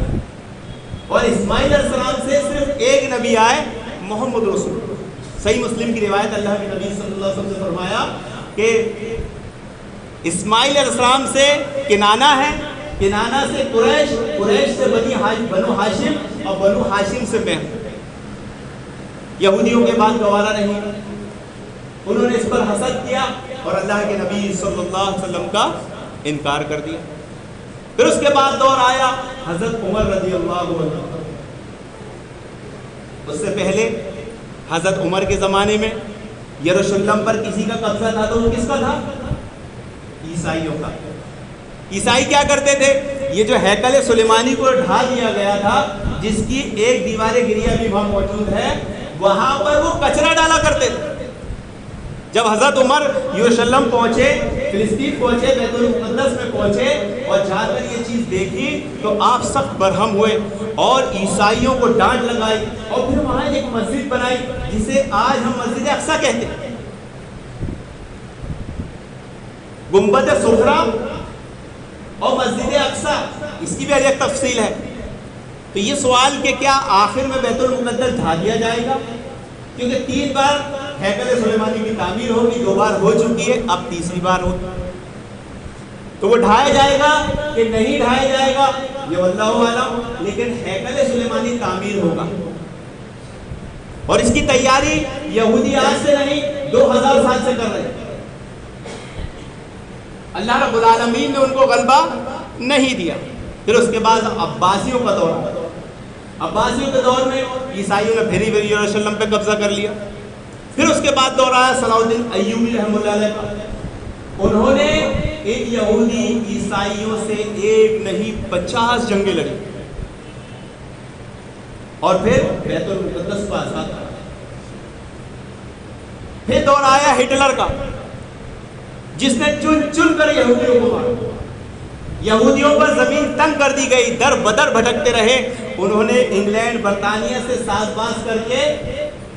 اور اسماعیل علیہ السلام سے صرف ایک نبی آئے، محمد رسول اللہ. صحیح مسلم کی روایت، اللہ کے نبی صلی اللہ علیہ وسلم سے فرمایا کہ اسماعیل علیہ السلام سے کنانہ ہے، کنانہ سے قریش، قریش سے بنو ہاشم، اور بنو ہاشم سے میں. یہودیوں کے بعد گوارا نہیں، انہوں نے اس پر حسد کیا اور اللہ کے نبی صلی اللہ علیہ وسلم کا انکار کر دیا. پھر اس کے بعد دور آیا حضرت عمر رضی اللہ عنہ. اس سے پہلے حضرت عمر کے زمانے میں یروشلم پر کسی کا قبضہ تھا، تو وہ کس کا تھا؟ عیسائیوں کا. عیسائی کیا کرتے تھے؟ یہ جو ہیکل سلیمانی کو ڈھا دیا گیا تھا، جس کی ایک دیوار گریہ بھی وہاں موجود ہے، وہاں پر وہ کچرا ڈالا کرتے تھے. جب حضرت عمر یروشلم پہنچے، فلسطین پہنچے، بیت المقدس میں پہنچے، اور جا کر یہ چیز دیکھی تو آپ سخت برہم ہوئے اور عیسائیوں کو ڈانٹ لگائی، اور پھر وہاں ایک مسجد بنائی جسے آج ہم مسجد اقصی کہتے ہیں. گنبد صخرہ اور مسجد اقصی، اس کی بھی ایک تفصیل ہے. تو یہ سوال کہ کیا آخر میں بیت المقدس ڈھا دیا جائے گا؟ کیونکہ 3 بار ہیکل سلیمانی کی تعمیر ہوگی، 2 بار ہو چکی ہے، اب تیسری بار ہوگی. تو وہ ڈھایا جائے گا کہ نہیں ڈھایا جائے گا یہ واللہ اعلم، لیکن ہیکل سلیمانی تعمیر ہوگا. اور اس کی تیاری یہودی آج سے نہیں 2000 سال سے کر رہے ہیں. اللہ رب العالمین نے ان کو غلبہ نہیں دیا. پھر اس کے بعد عباسیوں کا دور آیا. عباسیوں کے دور میں عیسائیوں نے پھر یروشلم پہ قبضہ کر لیا. پھر اس کے بعد دور آیا صلاح الدین ایوبی رحمۃ اللہ علیہ کا. انہوں نے ایک یہودی عیسائیوں سے ایک نہیں 50 جنگیں لڑی، اور پھر بیت المقدس کو آزاد کیا. پھر دور آیا ہٹلر کا، جس نے چن چن کر یہودیوں کو مارا. یہودیوں پر زمین تنگ کر دی گئی، در بدر بھٹکتے رہے. انہوں نے انگلینڈ، برطانیہ سے ساز باز کر کے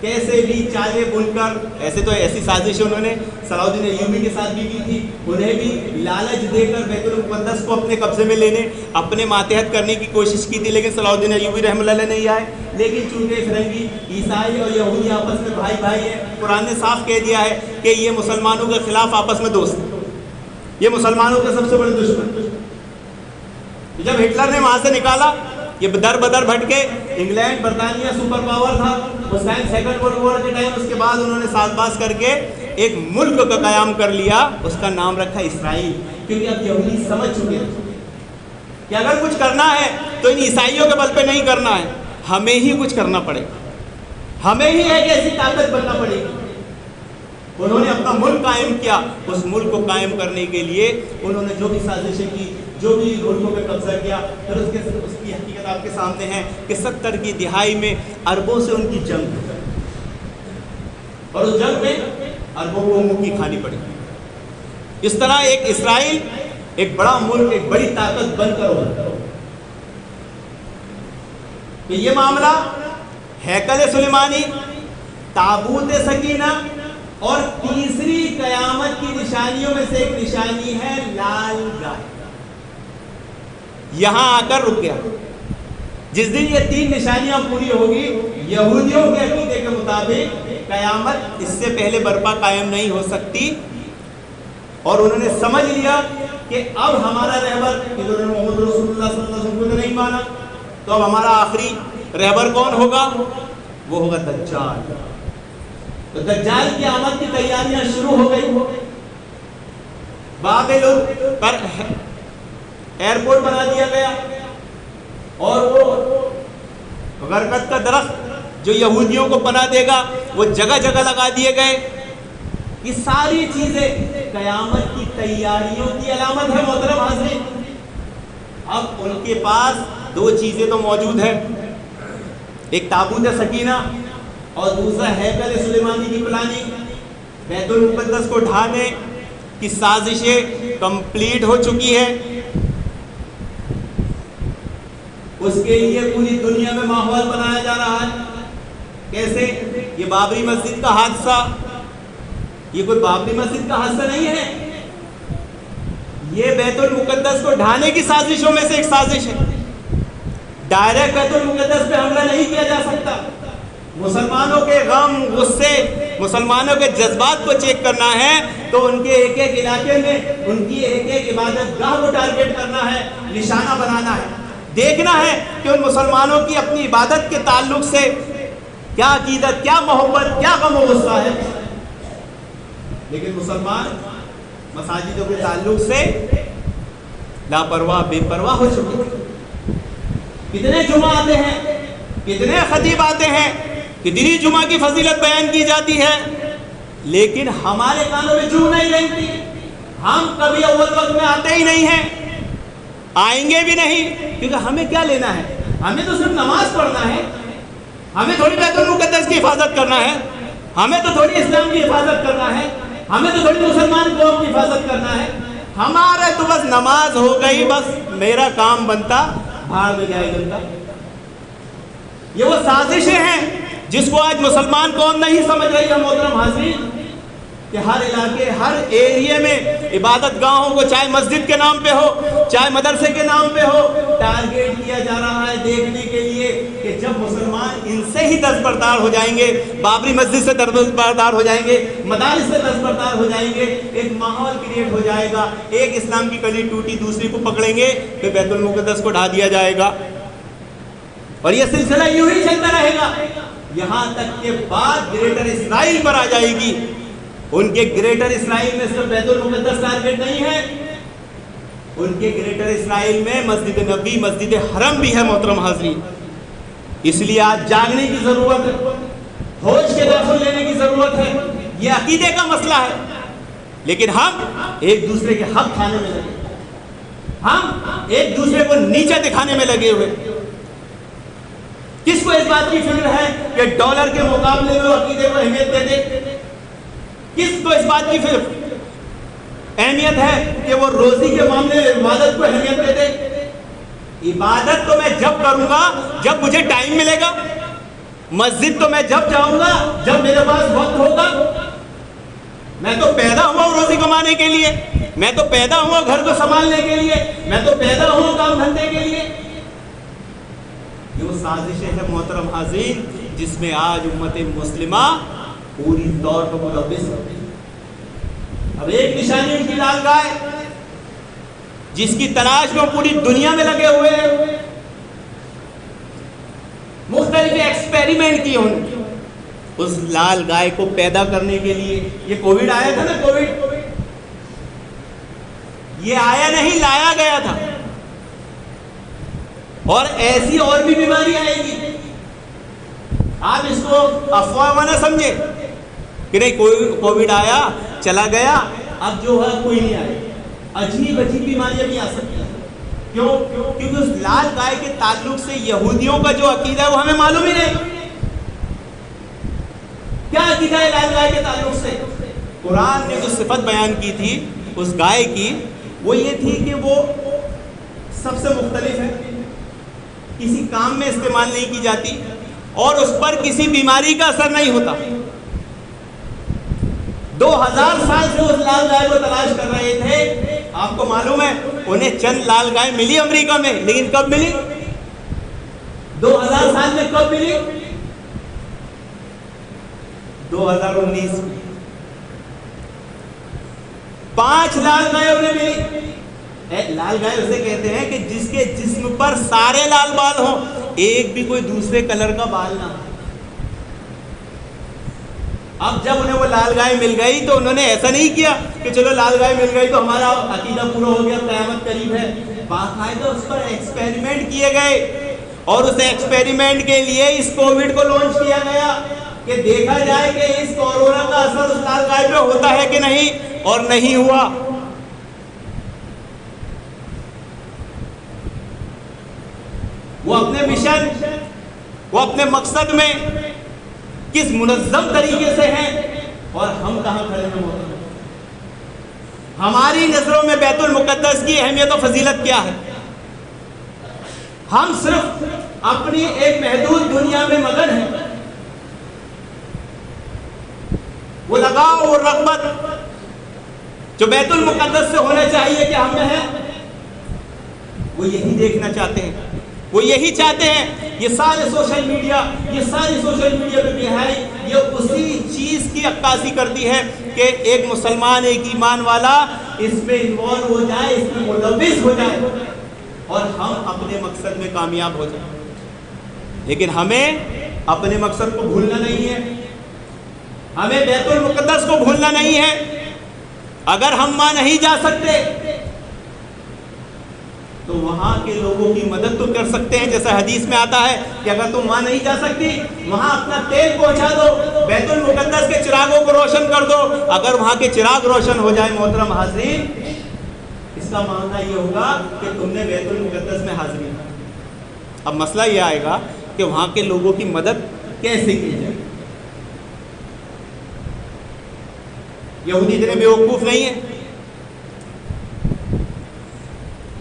کیسے بھی چالیں بن کر، ایسے تو ایسی سازش انہوں نے صلاح الدین ایوبی کے ساتھ بھی کی تھی، انہیں بھی لالچ دے کر بیت المقدس کو اپنے قبضے میں لینے، اپنے ماتحت کرنے کی کوشش کی تھی، لیکن صلاح الدین ایوبی رحمۃ اللہ علیہ نہیں آئے. لیکن چونکہ فرنگی، عیسائی اور یہودی آپس میں بھائی بھائی ہیں، قرآن نے صاف کہہ دیا ہے کہ یہ مسلمانوں کے خلاف آپس میں دوست ہیں، یہ مسلمانوں کے سب سے بڑے دشمن. جب ہٹلر نے وہاں سے نکالا، یہ در بدر بھٹ کے، انگلینڈ برطانیہ سپر پاور تھا اس ٹائم، سیکنڈ ورلڈ وار کے ٹائم. اس کے بعد انہوں نے ساز باز کر کے ایک ملک کا قیام کر لیا، اس کا نام رکھا اسرائیل. کیونکہ اب یہودی سمجھ چکے ہیں کہ اگر کچھ کرنا ہے تو ان عیسائیوں کے بل پہ نہیں کرنا ہے، ہمیں ہی کچھ کرنا پڑے گا، ہمیں ہی ایک ایسی طاقت بننا پڑے گی. انہوں نے اپنا ملک قائم کیا، اس ملک کو قائم کرنے کے لیے انہوں نے جو بھی سازشیں کی، جو بھی ملکوں پہ قبضہ کیا، پھر اس کی حقیقت آپ کے سامنے ہے کہ 70 کی دہائی میں عربوں سے ان کی جنگ ہوئی، اور اس جنگ میں عربوں کو مکی کھانی پڑی۔ اس طرح ایک اسرائیل ایک بڑا ملک، ایک بڑی طاقت بن کر ابھرا کہ یہ معاملہ ہیکل سلیمانی، تابوت سکینہ، اور تیسری قیامت کی نشانیوں میں سے ایک نشانی ہے لال گائے، یہاں آ کر رک گیا۔ جس دن یہ 3 نشانیاں پوری ہوگی، یہودیوں کے عقیدے کے مطابق قیامت اس سے پہلے برپا قائم نہیں ہو سکتی، اور انہوں نے سمجھ لیا کہ اب ہمارا رہبر، انہوں نے محمد رسول اللہ صلی اللہ علیہ وسلم کو نہیں مانا، تو اب ہمارا آخری رہبر کون ہوگا؟ وہ ہوگا دجال۔ تو دجال کی آمد کی تیاریاں شروع ہو گئی۔ بابل پر ایئرپورٹ بنا دیا گیا، اور وہ غرقد کا درخت جو یہودیوں کو پناہ دے گا وہ جگہ جگہ لگا دیے گئے۔ یہ ساری چیزیں قیامت کی تیاریوں کی علامت ہے محترم حاضرین۔ اب ان کے پاس 2 چیزیں تو موجود ہیں، ایک تابوت سکینہ اور دوسرا ہیکل سلیمانی کی پلاننگ۔ بیت المقدس کو ڈھانے کی سازشیں کمپلیٹ ہو چکی ہیں، اس کے لیے پوری دنیا میں ماحول بنایا جا رہا ہے۔ کیسے؟ یہ بابری مسجد کا حادثہ، یہ کوئی بابری مسجد کا حادثہ نہیں ہے، یہ بیت المقدس کو ڈھانے کی سازشوں میں سے ایک سازش ہے۔ ڈائریکٹ بیت المقدس پہ حملہ نہیں کیا جا سکتا، مسلمانوں کے غم، غصے، مسلمانوں کے جذبات کو چیک کرنا ہے تو ان کے ایک ایک علاقے میں ان کی ایک ایک عبادت گاہ کو ٹارگیٹ کرنا ہے، نشانہ بنانا ہے، دیکھنا ہے کہ ان مسلمانوں کی اپنی عبادت کے تعلق سے کیا عقیدت، کیا محبت، کیا غم و غصہ ہے۔ لیکن مسلمان مساجدوں کے تعلق سے لاپرواہ، بے پرواہ ہو چکے ہیں۔ کتنے جمعہ آتے ہیں، کتنے خطیب آتے ہیں، کتنی جمعہ کی فضیلت بیان کی جاتی ہے، لیکن ہمارے کانوں میں جو نہیں رہتی، ہم کبھی اول وقت میں آتے ہی نہیں ہیں، آئیں گے بھی نہیں، کیونکہ ہمیں کیا لینا ہے؟ ہمیں تو صرف نماز پڑھنا ہے، ہمیں تھوڑی بیت المقدس کی حفاظت کرنا ہے، ہمیں تو تھوڑی اسلام کی حفاظت کرنا ہے، ہمیں تو تھوڑی مسلمان قوم کی حفاظت کرنا ہے، ہمارے تو بس نماز ہو گئی، بس میرا کام بنتا، بھاڑ میں جائے گا۔ یہ وہ سازشیں ہیں جس کو آج مسلمان قوم نہیں سمجھ رہی ہے محترم حاضرین، کہ ہر علاقے، ہر ایریے میں عبادت گاہوں کو چاہے مسجد کے نام پہ ہو، چاہے مدرسے کے نام پہ ہو، ٹارگیٹ کیا جا رہا ہے دیکھنے کے لیے کہ جب مسلمان ان سے ہی دستبردار ہو جائیں گے، بابری مسجد سے دستبردار ہو جائیں گے، مدارس سے دستبردار ہو جائیں گے، ایک ماحول کریٹ ہو جائے گا، ایک اسلام کی کلی ٹوٹی دوسری کو پکڑیں گے، پھر بیت المقدس کو ڈھا دیا جائے گا، اور یہ سلسلہ یوں ہی چلتا رہے گا یہاں تک کہ بات گریٹر اسرائیل پر آ جائے گی۔ ان کے گریٹر اسرائیل میں صرف بیت المقدس ٹارگیٹ نہیں ہے، ان کے گریٹر اسرائیل میں مسجد نبی، مسجد حرم بھی ہے محترم حاضرین۔ اس لیے آج جاگنے کی ضرورت ہے، ہوش کے داخل لینے کی ضرورت ہے، یہ عقیدے کا مسئلہ ہے، لیکن ہم ایک دوسرے کے حق کھانے میں لگے، ہم ایک دوسرے کو نیچے دکھانے میں لگے ہوئے۔ کس کو اس بات کی فکر ہے کہ ڈالر کے مقابلے میں عقیدے کو اہمیت دے دے؟ کس کو اس بات کی اہمیت ہے کہ وہ روزی کے معاملے میں عبادت کو اہمیت دے دے؟ عبادت تو میں جب کروں گا جب مجھے ٹائم ملے گا، مسجد تو میں جب جاؤں گا جب میرے پاس وقت ہوگا۔ میں تو پیدا ہوا ہوں روزی کمانے کے لیے، میں تو پیدا ہوا گھر کو سنبھالنے کے لیے، میں تو پیدا ہوا کام دھندے کے لیے۔ یہ وہ سازشیں ہیں محترم حاضرین جس میں آج امت مسلمہ پوری طور پر ملوث ہوتی ہے۔ اب ایک نشانی ان کی لال گائے جس کی تلاش میں پوری دنیا میں لگے ہوئے ہیں، مختلف ایکسپیریمنٹ کیے ان کی اس لال گائے کو پیدا کرنے کے لیے۔ یہ کووڈ آیا تھا نا، کووڈ یہ آیا نہیں، لایا گیا تھا، اور ایسی اور بھی بیماری آئے گی۔ آپ اس کو افواہ نہ سمجھے کہ نہیں کووڈ آیا چلا گیا، اب جو ہے کوئی نہیں آئے. عجیب عجیب بیماریاں بھی آ سکتی ہیں. کیوں؟ کیونکہ اس لال گائے کے تعلق سے یہودیوں کا جو عقیدہ ہے وہ ہمیں معلوم ہی نہیں. کیا عقیدہ ہے لال گائے کے تعلق سے؟ قرآن نے جو صفت بیان کی تھی اس گائے کی، وہ یہ تھی کہ وہ سب سے مختلف ہے، کسی کام میں استعمال نہیں کی جاتی اور اس پر کسی بیماری کا اثر نہیں ہوتا. 2000 سال سے اس لال گائے کو تلاش کر رہے تھے. آپ کو معلوم ہے انہیں چند لال گائے ملی امریکہ میں، لیکن کب ملی؟ 2000 سال میں کب ملی؟ 2019 میں 5 لال گائے انہیں ملی. لال گائے اسے کہتے ہیں کہ جس کے جسم پر سارے لال بال ہوں، ایک بھی کوئی دوسرے کلر کا بال نہ ہو. اب جب انہیں وہ لال گائے مل گئی تو انہوں نے ایسا نہیں کیا کہ چلو لال گائے مل گئی تو ہمارا عقیدہ پورا ہو گیا، قیامت قریب ہے. باقاعدہ اس پر ایکسپیریمنٹ کیے گئے اور اس ایکسپیریمنٹ کے لیے اس کووڈ کو لانچ کیا گیا کہ دیکھا جائے کہ اس کورونا کا اثر اس لال گائے پہ ہوتا ہے کہ نہیں، اور نہیں ہوا. وہ اپنے مشن، وہ اپنے مقصد میں کس منظم طریقے سے ہیں اور ہم کہاں کھڑے ہیں. ہماری نظروں میں بیت المقدس کی اہمیت و فضیلت کیا ہے؟ ہم صرف اپنی ایک محدود دنیا میں مگن ہیں. وہ لگاؤ اور رغبت جو بیت المقدس سے ہونا چاہیے کہ ہم میں ہے، وہ یہی دیکھنا چاہتے ہیں، وہ یہی چاہتے ہیں. یہ سارے سوشل میڈیا پہ بہائی یہ اسی چیز کی عکاسی کرتی ہے کہ ایک مسلمان، ایک ایمان والا اس میں انوالو ہو جائے، اس میں ملوث ہو جائے اور ہم اپنے مقصد میں کامیاب ہو جائیں. لیکن ہمیں اپنے مقصد کو بھولنا نہیں ہے، ہمیں بیت المقدس کو بھولنا نہیں ہے. اگر ہم وہاں نہیں جا سکتے تو وہاں کے لوگوں کی مدد تو کر سکتے ہیں. جیسا حدیث میں آتا ہے کہ اگر تم وہاں نہیں جا سکتی، وہاں اپنا تیل پہنچا دو، بیت المقدس کے چراغوں کو روشن کر دو. اگر وہاں کے چراغ روشن ہو جائے محترم حاضرین، اس کا معنی یہ ہوگا کہ تم نے بیت المقدس میں حاضری. اب مسئلہ یہ آئے گا کہ وہاں کے لوگوں کی مدد کیسے کی جائے. یہودی اتنے بیوقوف نہیں ہیں،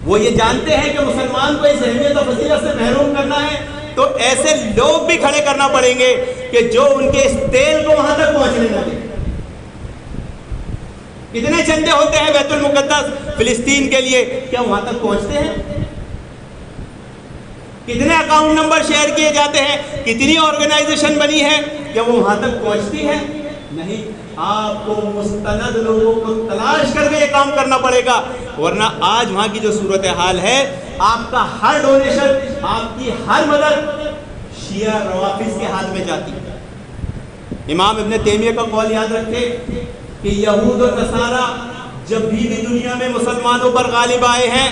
وہ یہ جانتے ہیں کہ مسلمان کو اس اہمیت و فضیلت سے محروم کرنا ہے تو ایسے لوگ بھی کھڑے کرنا پڑیں گے کہ جو ان کے اس تیل کو وہاں تک پہنچنے نہ دیں. کتنے چندے ہوتے ہیں بیت المقدس فلسطین کے لیے، کیا وہاں تک پہنچتے ہیں؟ کتنے اکاؤنٹ نمبر شیئر کیے جاتے ہیں، کتنی آرگنائزیشن بنی ہے، کیا وہ وہاں تک پہنچتی ہے؟ نہیں. آپ کو مستند لوگوں کو تلاش کر کے یہ کام کرنا پڑے گا، ورنہ آج وہاں کی جو صورتحال ہے، آپ کا ہر ڈونیشن، آپ کی ہر مدد شیعہ روافض کے ہاتھ میں جاتی ہے. امام ابن تیمیہ کا قول یاد رکھے کہ یہود و نصارہ جب بھی دنیا میں مسلمانوں پر غالب آئے ہیں،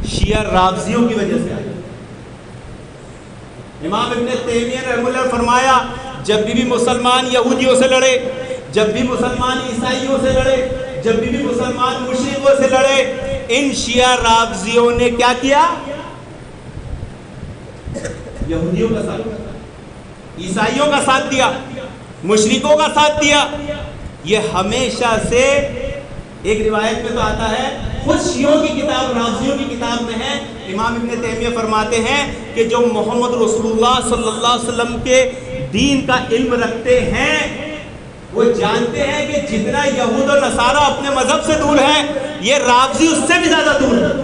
شیعہ رافضیوں کی وجہ سے آئے. امام ابن تیمیہ رحمہ اللہ فرمایا جب بھی مسلمان یہودیوں سے لڑے، جب بھی مسلمان عیسائیوں سے لڑے، جب بھی مسلمان مشرکوں سے لڑے، ان شیعہ رافضیوں نے کیا کیا؟ یہودیوں کا ساتھ دیا، عیسائیوں کا ساتھ دیا، مشرکوں کا ساتھ دیا. یہ ہمیشہ سے ایک روایت میں تو آتا ہے، خود شیعوں کی کتاب رافضیوں کی کتاب میں ہے. امام ابن تیمیہ فرماتے ہیں کہ جو محمد رسول اللہ صلی اللہ علیہ وسلم کے دین کا علم رکھتے ہیں وہ جانتے ہیں کہ جتنا یہود و نصارہ اپنے مذہب سے دور ہیں، یہ رافضی اس سے بھی زیادہ دور ہیں.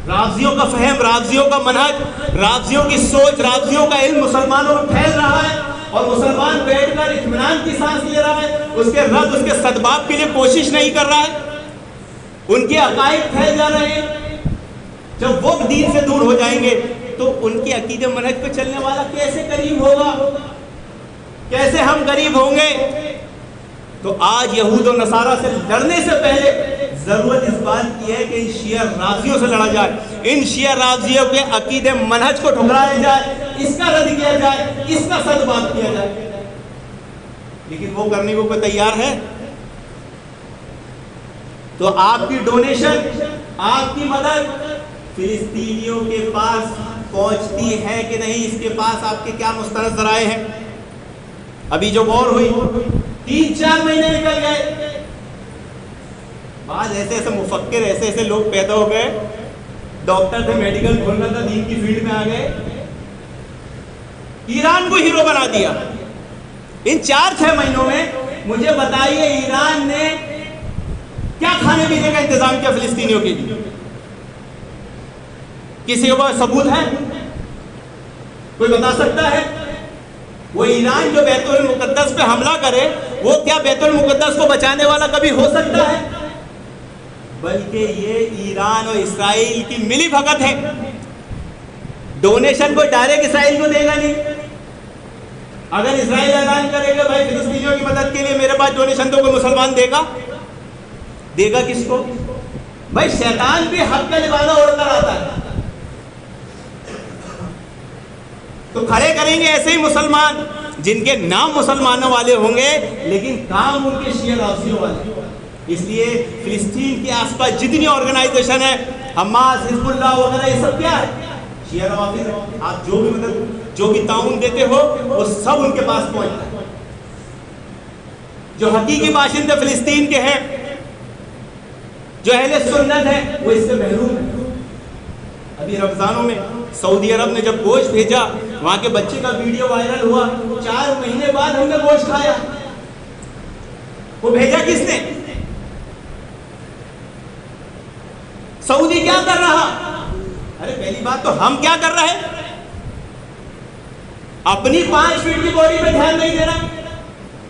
رافضیوں کا فہم، رافضیوں کا منہج، رافضیوں کی سوچ، رافضیوں کا علم مسلمانوں میں پھیل رہا ہے اور مسلمان بیٹھ کر اطمینان کی سانس لے رہا ہے. اس کے رد، اس کے سدباب کے لیے کوشش نہیں کر رہا ہے. ان کے عقائد پھیل جا رہے ہیں. جب وہ دین سے دور ہو جائیں گے تو ان کی عقیدہ منہج پہ چلنے والا کیسے قریب ہوگا، کیسے ہم قریب ہوں گے. تو آج یہود و نصارہ سے لڑنے سے پہلے ضرورت اس بات کی ہے کہ ان شیعہ رافضیوں سے لڑا جائے، ان شیعہ رافضیوں کے عقیدے منہج کو ٹھکرایا جائے، اس کا رد کیا جائے، اس کا سدباب کیا جائے. لیکن وہ کرنے کو کوئی تیار ہے؟ تو آپ کی ڈونیشن، آپ کی مدد فلسطینیوں کے پاس پہنچتی ہے کہ نہیں؟ اس کے پاس آپ کے کیا مستند ذرائع ہیں؟ ابھی جو وار ہوئی 3-4 مہینے نکل گئے، بعض ایسے مفکر، ایسے لوگ پیدا ہو گئے، ڈاکٹر تھے، میڈیکل کھولنا تھا، دین کی فیلڈ میں آ گئے، ایران کو ہیرو بنا دیا۔ ان 4-6 مہینوں میں مجھے بتائیے ایران نے کیا کھانے پینے کا انتظام کیا فلسطینیوں کے لیے؟ کسی کو ثبوت ہے؟ کوئی بتا سکتا ہے؟ وہ ایران جو بیت المقدس پہ حملہ کرے، وہ کیا بیت المقدس کو بچانے والا کبھی ہو سکتا ہے؟ بلکہ یہ ایران اور اسرائیل کی ملی بھگت ہے۔ ڈونیشن کوئی ڈائریکٹ اسرائیل کو دے گا نہیں۔ اگر اسرائیل اعلان کرے گا بھائی فلسطینیوں کی مدد کے لیے میرے پاس ڈونیشن تو کوئی مسلمان دے گا؟ دے گا کس کو؟ بھائی شیطان بھی حق کا لبادہ اوڑھ کر آتا ہے، تو کھڑے کریں گے ایسے ہی مسلمان جن کے نام مسلمانوں والے ہوں گے لیکن کام ان کے شیعہ رافضیوں والے۔ اس لیے فلسطین کے آس پاس جتنی آرگنائزیشن ہے، حماس، حزب اللہ وغیرہ، یہ سب کیا ہے؟ شیعہ رافض۔ آپ جو بھی مدد، جو بھی تعاون دیتے ہو، وہ سب ان کے پاس پہنچتا ہے۔ جو حقیقی باشندے فلسطین کے ہیں، جو اہل سنت ہے، وہ اس سے محروم ہے۔ ابھی رمضانوں میں سعودی عرب نے جب گوشت بھیجا، وہاں کے بچے کا ویڈیو وائرل ہوا، 4 مہینے بعد ہم نے گوشت کھایا۔ وہ بھیجا کس نے؟ سعودی کیا کر رہا؟ ارے پہلی بات تو ہم کیا کر رہے ہیں؟ اپنی 5 فٹ کی باڈی پہ دھیان نہیں دینا،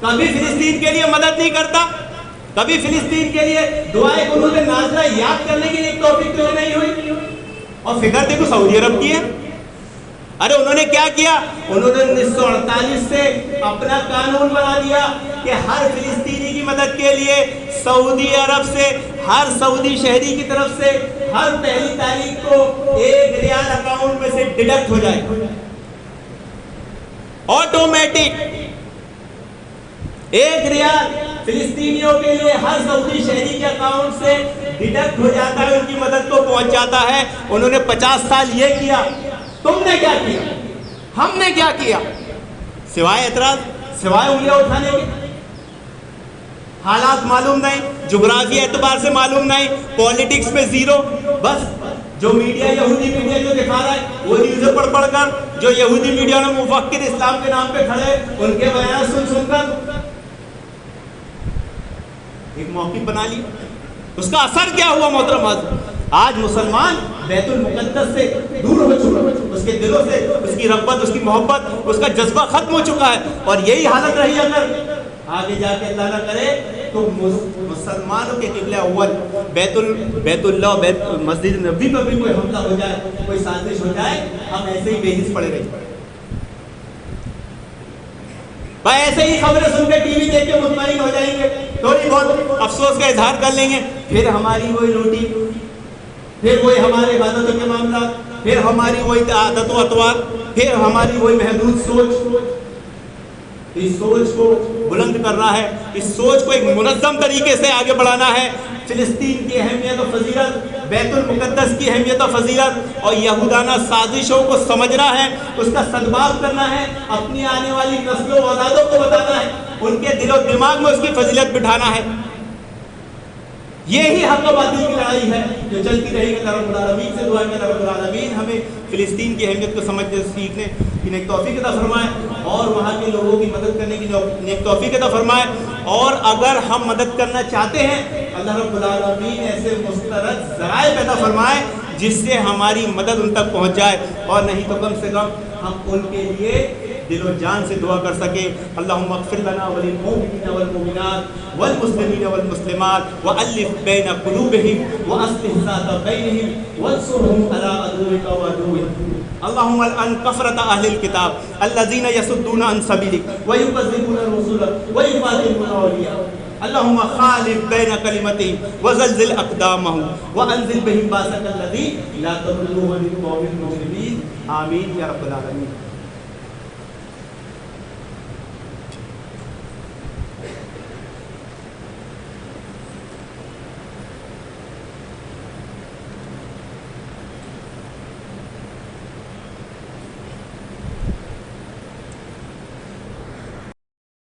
کبھی فلسطین کے لیے مدد نہیں کرتا، کبھی فلسطین کے لیے دعائے قنوت نازلہ یاد کرنے کی ایک توفیق تو نہیں ہوئی۔ اور فکر دیکھو سعودی عرب کی ہے۔ ارے انہوں نے کیا کیا؟ انہوں نے 1948 سے اپنا قانون بنا دیا کہ ہر فلسطینی کی مدد کے لیے سعودی عرب سے، ہر سعودی شہری کی طرف سے ہر 1 تاریخ کو 1 ریال اکاؤنٹ میں سے ڈیڈکٹ ہو جائے، آٹومیٹک 1 ریال فلسطینیوں کے لیے ہر سعودی شہری کے اکاؤنٹ سے ڈیڈکٹ ہو جاتا ہے، ان کی مدد کو پہنچ جاتا ہے۔ انہوں نے 50 سال یہ کیا، تم نے کیا کیا؟ ہم نے کیا کیا؟ سوائے اعتراض، سوائے انگلیاں اٹھانے کے۔ حالات معلوم نہیں، جغرافی اعتبار سے معلوم نہیں، پولیٹکس میں زیرو۔ بس جو میڈیا، یہودی میڈیا جو دکھا رہا ہے وہ نیوزیں پڑھ کر، جو یہودی میڈیا نے مفکر اسلام کے نام پہ کھڑے ان کے بیان سن کر ایک موقف بنا لی۔ اس کا اثر کیا ہوا محترم حضرات؟ آج مسلمان بیت المقدس سے دور ہو چکا ہے، اس کے دلوں سے اس کی رغبت، اس کی محبت، اس کا جذبہ ختم ہو چکا ہے۔ اور یہی حالت رہی اگر آگے جا کے اللہ نہ کرے تو مسلمانوں کے قبلہ اول بیت اللہ، مسجد نبی پر بھی کوئی حملہ ہو جائے، کوئی سازش ہو جائے، ہم ایسے ہی بے حس پڑے رہیں۔ بھائی ایسے ہی خبریں سن کے ٹی وی دیکھ کے مطمئن ہو جائیں گے، تھوڑی بہت افسوس کا اظہار کر لیں گے، پھر ہماری وہی روٹی، پھر وہی ہمارے عبادتوں کے معاملات، پھر ہماری وہی عادت و اطوار، پھر ہماری وہی محدود سوچ۔ اس سوچ کو بلند کرنا ہے، اس سوچ کو ایک منظم طریقے سے آگے بڑھانا ہے۔ فلسطین کی اہمیت و فضیلت، بیت المقدس کی اہمیت و فضیلت اور یہودانہ سازشوں کو سمجھنا ہے، اس کا سدباب کرنا ہے، اپنی آنے والی نسلوں و اولادوں کو بتانا ہے، ان کے دل و دماغ میں اس کی فضیلت بٹھانا ہے۔ یہی حق و باطل کی لڑائی ہے جو چلتی رہے گی۔ اللہ رب العالمین سے دعا کہ رب العالمین ہمیں فلسطین کی اہمیت کو سمجھنے، سیکھنے کی نیک توفیق عطا فرمائے اور وہاں کے لوگوں کی مدد کرنے کی نیک توفیق عطا فرمائے۔ اور اگر ہم مدد کرنا چاہتے ہیں، اللہ رب العالمین ایسے مسترد ذرائع پیدا فرمائے جس سے ہماری مدد ان تک پہنچ جائے، اور نہیں تو کم سے کم ہم ان کے لیے دل و جان سے دعا کر سکیں۔ اللہم اغفر لنا وللمؤمنین والمؤمنات والمسلمین والمسلمات والف بین قلوبہم واصلح ذات بینہم وانصرہم علی عدوک وعدوہم۔ اللہم الان کفرۃ اہل الکتاب الذین یصدون عن سبیلک ویکذبون الرسل ویقاتلون اولیاء، اللہم خالف بین کلمتہم وزلزل اقدامہم وانزل بہم باسک الذی لا تضرہ للقوم المجرمین۔ آمین یا رب العالمین۔